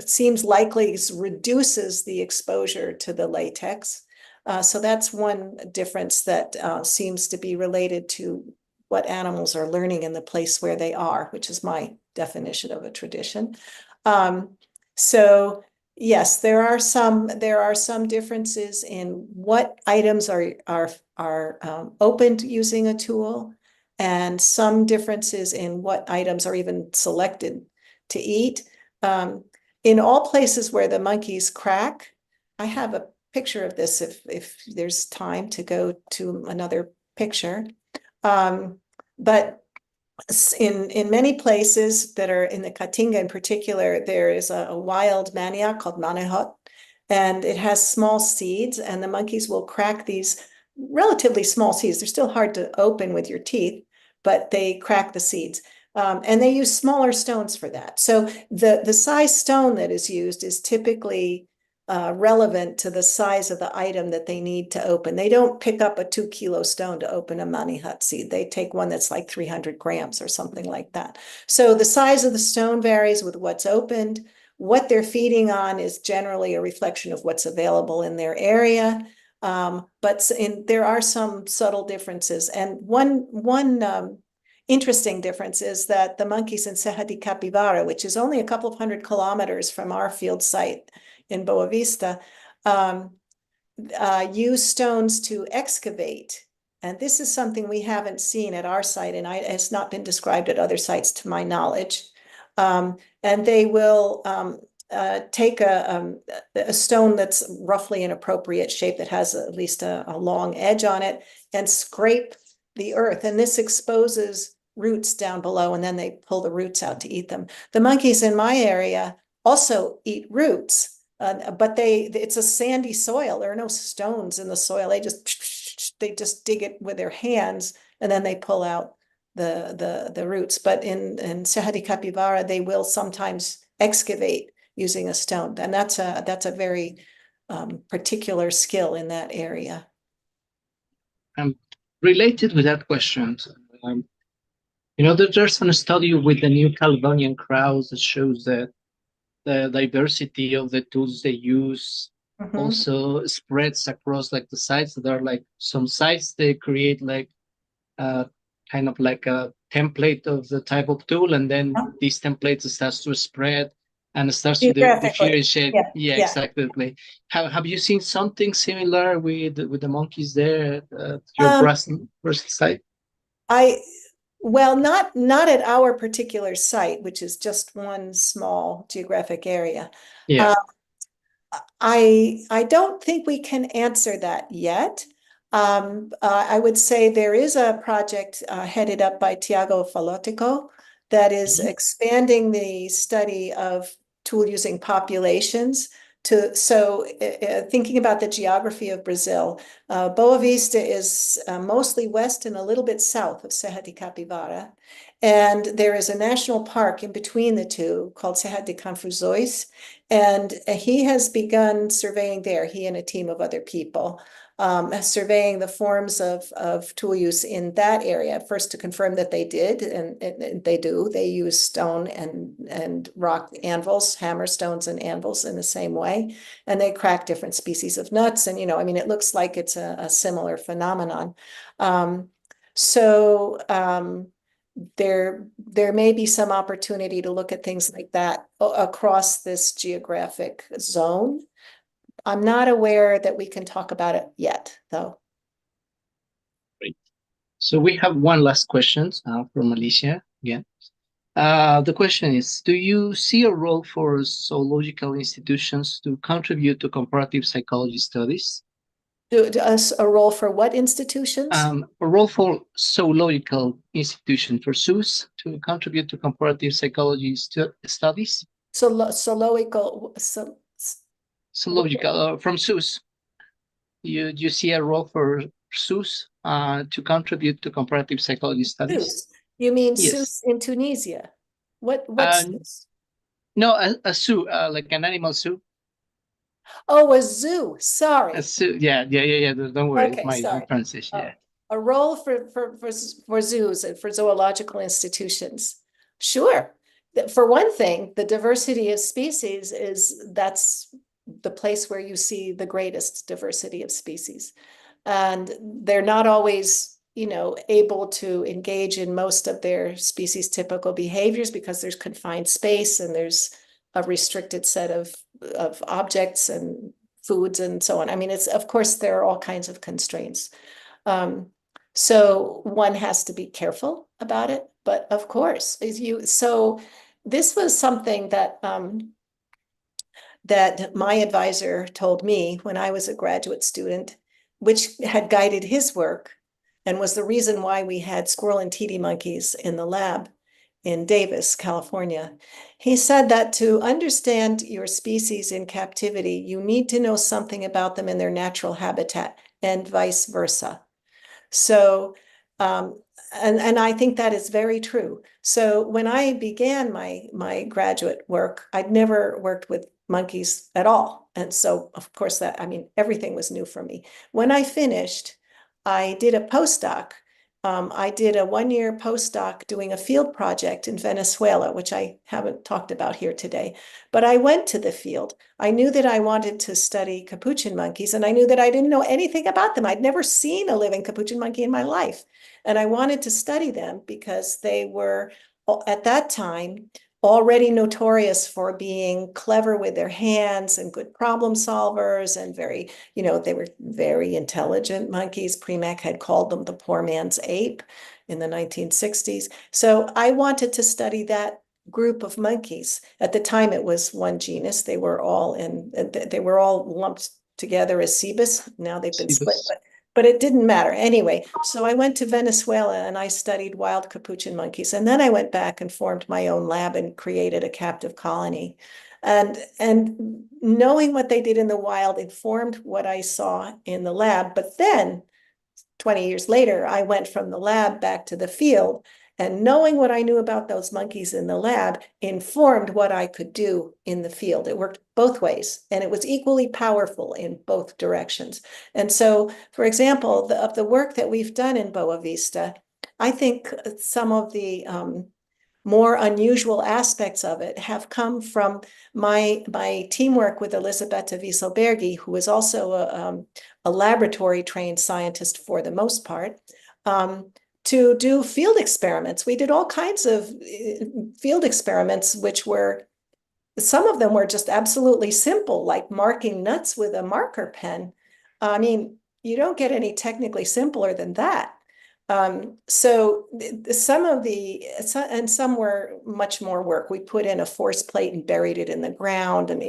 Speaker 1: seems likely reduces the exposure to the latex. So that's one difference that seems to be related to what animals are learning in the place where they are, which is my definition of a tradition. So yes, there are some differences in what items are open to using a tool, and some differences in what items are even selected to eat. In all places where the monkeys crack, I have a picture of this if there's time to go to another picture. But in many places that are in the Caatinga in particular, there is a wild manioc called manihot, and it has small seeds, and the monkeys will crack these relatively small seeds. They're still hard to open with your teeth, but they crack the seeds. And they use smaller stones for that. So the size stone that is used is typically relevant to the size of the item that they need to open. They don't pick up a 2-kilo stone to open a manihot seed. They take one that's like 300 grams or something like that. So the size of the stone varies with what's opened. What they're feeding on is generally a reflection of what's available in their area. But there are some subtle differences. And one interesting difference is that the monkeys in Serra de Capivara, which is only a couple of 100 kilometers from our field site in Boa Vista, use stones to excavate. And this is something we haven't seen at our site, and it's not been described at other sites to my knowledge. And they will take a stone that's roughly an appropriate shape that has at least a long edge on it and scrape the earth. And this exposes roots down below, and then they pull the roots out to eat them. The monkeys in my area also eat roots, but it's a sandy soil. There are no stones in the soil. They just dig it with their hands, and then they pull out the roots. But in Serra de Capivara, they will sometimes excavate using a stone, and that's a very particular skill in that area.
Speaker 2: Related with that question, there's a study with the New Caledonian crows that shows that the diversity of the tools they use also spreads across like the sites. There are like some sites they create like kind of like a template of the type of tool, and then these templates starts to spread and starts to differentiate. Yeah, exactly. Have you seen something similar with the monkeys there at your Brazil site?
Speaker 1: Well, not at our particular site, which is just one small geographic area.
Speaker 2: Yeah.
Speaker 1: I don't think we can answer that yet. I would say there is a project headed up by Tiago Falotico that is expanding the study of tool using populations thinking about the geography of Brazil, Boa Vista is mostly west and a little bit south of Serra de Capivara. And there is a national park in between the two called Serra de Confusões. And he has begun surveying there, he and a team of other people, surveying the forms of tool use in that area, first to confirm that they did, and they do. They use stone and rock anvils, hammer stones and anvils in the same way, and they crack different species of nuts. And, it looks like it's a similar phenomenon. There may be some opportunity to look at things like that across this geographic zone. I'm not aware that we can talk about it yet, though.
Speaker 2: Great. So we have one last question from Alicia again. The question is, do you see a role for zoological institutions to contribute to comparative psychology studies?
Speaker 1: A role for what institutions?
Speaker 2: A role for zoological institutions, for zoos, to contribute to comparative psychology studies?
Speaker 1: Zoological
Speaker 2: from zoos. You see a role for zoos to contribute to comparative psychology studies?
Speaker 1: Zoos. You mean
Speaker 2: Yes.
Speaker 1: zoos in Tunisia? What's this?
Speaker 2: No, a zoo, like an animal zoo.
Speaker 1: Oh, a zoo. Sorry.
Speaker 2: A zoo. Yeah. Don't worry.
Speaker 1: Okay,
Speaker 2: my
Speaker 1: sorry.
Speaker 2: pronunciation. Yeah.
Speaker 1: A role for zoos and for zoological institutions. Sure. For one thing, the diversity of species that's the place where you see the greatest diversity of species. And they're not always, able to engage in most of their species typical behaviors because there's confined space and there's a restricted set of objects and foods and so on. Of course, there are all kinds of constraints. So one has to be careful about it, but of course, so this was something that that my advisor told me when I was a graduate student, which had guided his work and was the reason why we had squirrel and titi monkeys in the lab in Davis, California. He said that to understand your species in captivity, you need to know something about them in their natural habitat and vice versa. So, and I think that is very true. So when I began my graduate work, I'd never worked with monkeys at all. And so, of course, everything was new for me. When I finished, I did a postdoc. I did a 1-year postdoc doing a field project in Venezuela, which I haven't talked about here today. But I went to the field. I knew that I wanted to study capuchin monkeys, and I knew that I didn't know anything about them. I'd never seen a living capuchin monkey in my life. And I wanted to study them because they were, at that time, already notorious for being clever with their hands and good problem solvers and very, they were very intelligent monkeys. Premack had called them the poor man's ape in the 1960s. So I wanted to study that group of monkeys. At the time, it was one genus. They were all lumped together as cebus. Now they've been split, but it didn't matter. Anyway, so I went to Venezuela and I studied wild capuchin monkeys. And then I went back and formed my own lab and created a captive colony. And knowing what they did in the wild informed what I saw in the lab. But then 20 years later, I went from the lab back to the field. And knowing what I knew about those monkeys in the lab informed what I could do in the field. It worked both ways, and it was equally powerful in both directions. And so, for example, of the work that we've done in Boa Vista, I think some of the more unusual aspects of it have come from my teamwork with Elisabetta Wieselbergi, who is also a laboratory trained scientist for the most part, to do field experiments. We did all kinds of field experiments, some of them were just absolutely simple, like marking nuts with a marker pen. I mean, you don't get any technically simpler than that. So some were much more work. We put in a force plate and buried it in the ground. And,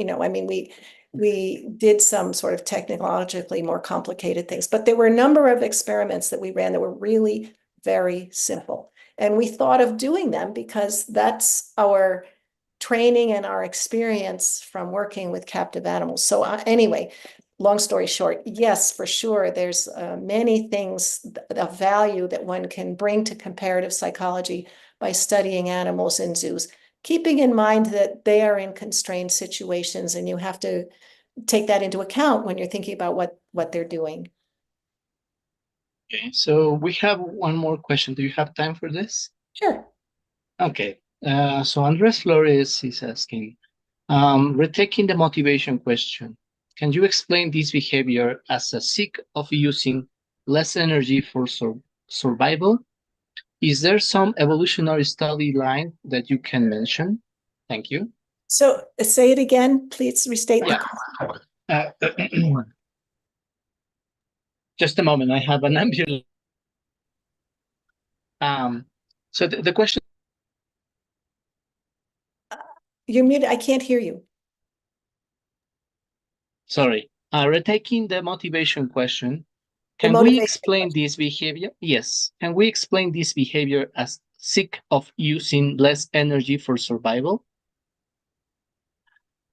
Speaker 1: we did some sort of technologically more complicated things, but there were a number of experiments that we ran that were really very simple. And we thought of doing them because that's our training and our experience from working with captive animals. So anyway, long story short, yes, for sure, there's many things of value that one can bring to comparative psychology by studying animals in zoos, keeping in mind that they are in constrained situations, and you have to take that into account when you're thinking about what they're doing.
Speaker 2: Okay, so we have one more question. Do you have time for this?
Speaker 1: Sure.
Speaker 2: Okay, so Andres Flores is asking, retaking the motivation question, can you explain this behavior as a seek of using less energy for survival? Is there some evolutionary study line that you can mention? Thank you.
Speaker 1: So say it again, please restate the
Speaker 2: question. Just a moment, I have an ambulance. So the question.
Speaker 1: You're muted, I can't hear you.
Speaker 2: Sorry, retaking the motivation question. Can we explain this behavior? Yes. Can we explain this behavior as seek of using less energy for survival?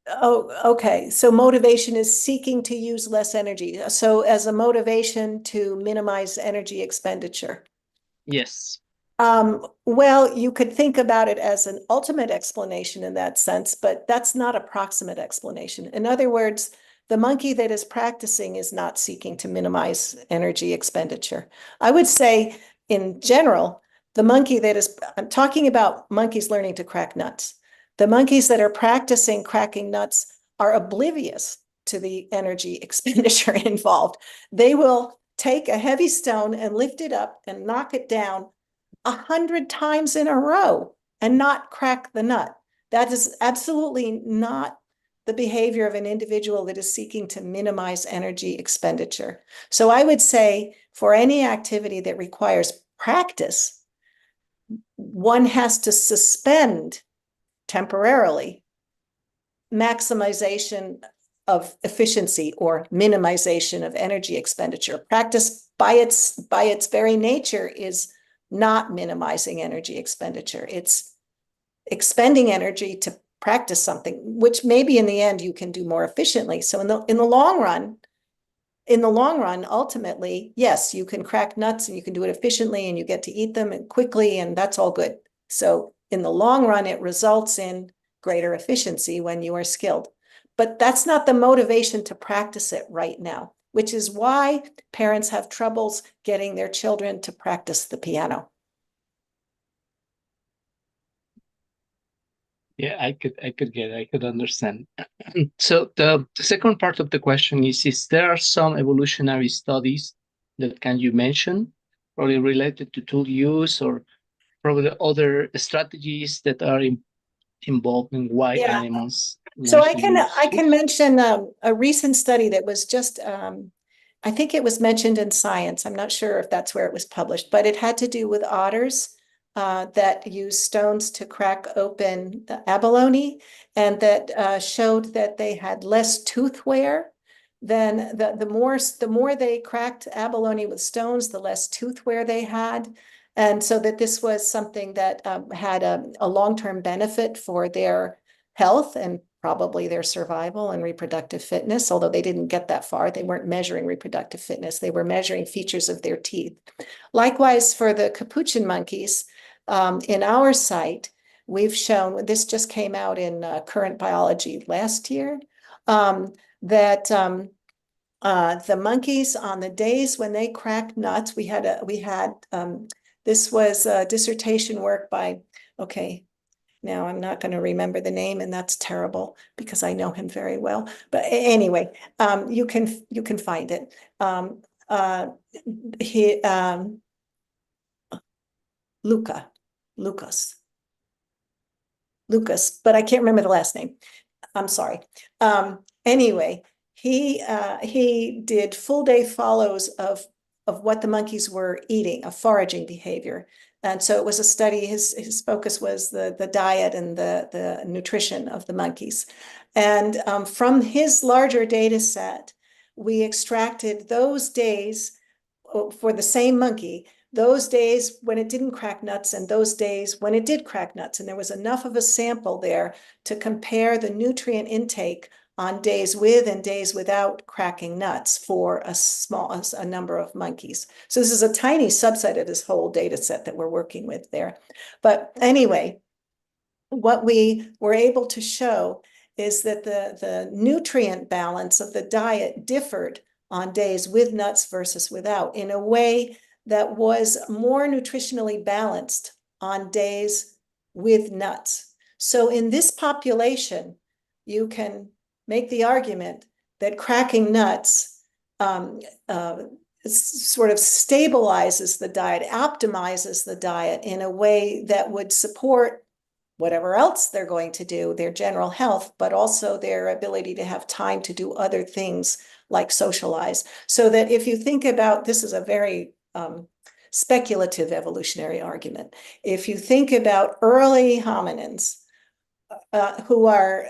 Speaker 1: Oh, okay. So motivation is seeking to use less energy. So as a motivation to minimize energy expenditure.
Speaker 2: Yes.
Speaker 1: Well, you could think about it as an ultimate explanation in that sense, but that's not a proximate explanation. In other words, the monkey that is practicing is not seeking to minimize energy expenditure. I would say, in general, the monkey that is, I'm talking about monkeys learning to crack nuts. The monkeys that are practicing cracking nuts are oblivious to the energy expenditure involved. They will take a heavy stone and lift it up and knock it down 100 times in a row and not crack the nut. That is absolutely not the behavior of an individual that is seeking to minimize energy expenditure. So I would say for any activity that requires practice, one has to suspend temporarily maximization of efficiency or minimization of energy expenditure. Practice by its very nature is not minimizing energy expenditure. It's expending energy to practice something, which maybe in the end you can do more efficiently. So in the long run, ultimately, yes, you can crack nuts and you can do it efficiently and you get to eat them and quickly, and that's all good. So in the long run, it results in greater efficiency when you are skilled. But that's not the motivation to practice it right now, which is why parents have troubles getting their children to practice the piano.
Speaker 2: Yeah, I could understand. So the second part of the question is there are some evolutionary studies that can you mention, probably related to tool use or probably other strategies that are involved in why
Speaker 1: Yeah.
Speaker 2: animals
Speaker 1: So
Speaker 2: learn
Speaker 1: I
Speaker 2: to
Speaker 1: can
Speaker 2: use
Speaker 1: mention a recent study that was just I think it was mentioned in Science. I'm not sure if that's where it was published, but it had to do with otters that use stones to crack open abalone, and that showed that they had less tooth wear than the more they cracked abalone with stones, the less tooth wear they had. And so that this was something that had a long-term benefit for their health and probably their survival and reproductive fitness, although they didn't get that far. They weren't measuring reproductive fitness. They were measuring features of their teeth. Likewise, for the capuchin monkeys, in our site, we've shown, this just came out in Current Biology last year, that the monkeys on the days when they cracked nuts, this was a dissertation work by, okay, now I'm not going to remember the name, and that's terrible because I know him very well. But anyway, you can find it. Lucas, but I can't remember the last name. I'm sorry. Anyway, he did full day follows of what the monkeys were eating, of foraging behavior. And so it was a study, his focus was the diet and the nutrition of the monkeys. And from his larger data set, we extracted those days for the same monkey, those days when it didn't crack nuts and those days when it did crack nuts. And there was enough of a sample there to compare the nutrient intake on days with and days without cracking nuts for a number of monkeys. So this is a tiny subset of this whole data set that we're working with there. But anyway, what we were able to show is that the nutrient balance of the diet differed on days with nuts versus without in a way that was more nutritionally balanced on days with nuts. So in this population, you can make the argument that cracking nuts sort of stabilizes the diet, optimizes the diet in a way that would support whatever else they're going to do, their general health, but also their ability to have time to do other things like socialize. So that if you think about, this is a very speculative evolutionary argument. If you think about early hominins who are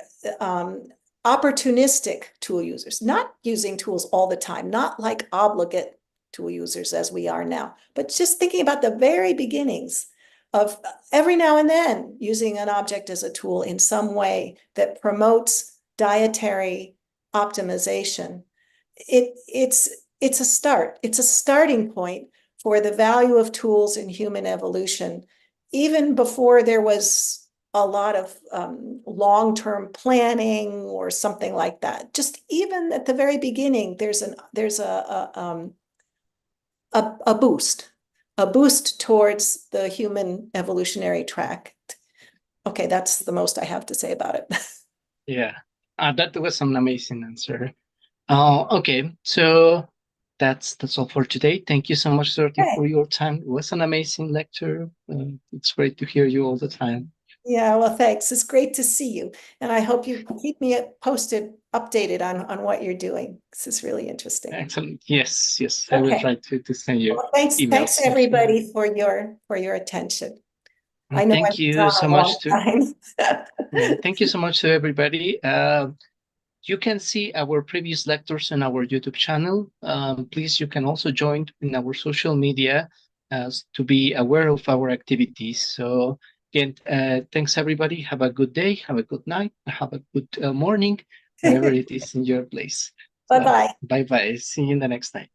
Speaker 1: opportunistic tool users, not using tools all the time, not like obligate tool users as we are now, but just thinking about the very beginnings of every now and then using an object as a tool in some way that promotes dietary optimization. It's a start. It's a starting point for the value of tools in human evolution, even before there was a lot of long-term planning or something like that. Just even at the very beginning, there's a boost towards the human evolutionary track. Okay, that's the most I have to say about it.
Speaker 2: Yeah, that was an amazing answer. Okay, so that's all for today. Thank you so much, Dorothy, for your time. It was an amazing lecture. It's great to hear you all the time.
Speaker 1: Yeah, well, thanks. It's great to see you. And I hope you keep me updated on what you're doing. This is really interesting.
Speaker 2: Excellent. Yes. I will try to send you
Speaker 1: well, thanks
Speaker 2: emails.
Speaker 1: everybody for your attention. I know
Speaker 2: Thank
Speaker 1: I've
Speaker 2: you
Speaker 1: drawn
Speaker 2: so
Speaker 1: a
Speaker 2: much
Speaker 1: long
Speaker 2: to
Speaker 1: time.
Speaker 2: yeah, thank you so much to everybody. You can see our previous lectures on our YouTube channel. Please, you can also join in our social media to be aware of our activities. So again, thanks everybody. Have a good day. Have a good night. Have a good morning, wherever it is in your place. So,
Speaker 1: Bye-bye.
Speaker 2: bye-bye. See you in the next time.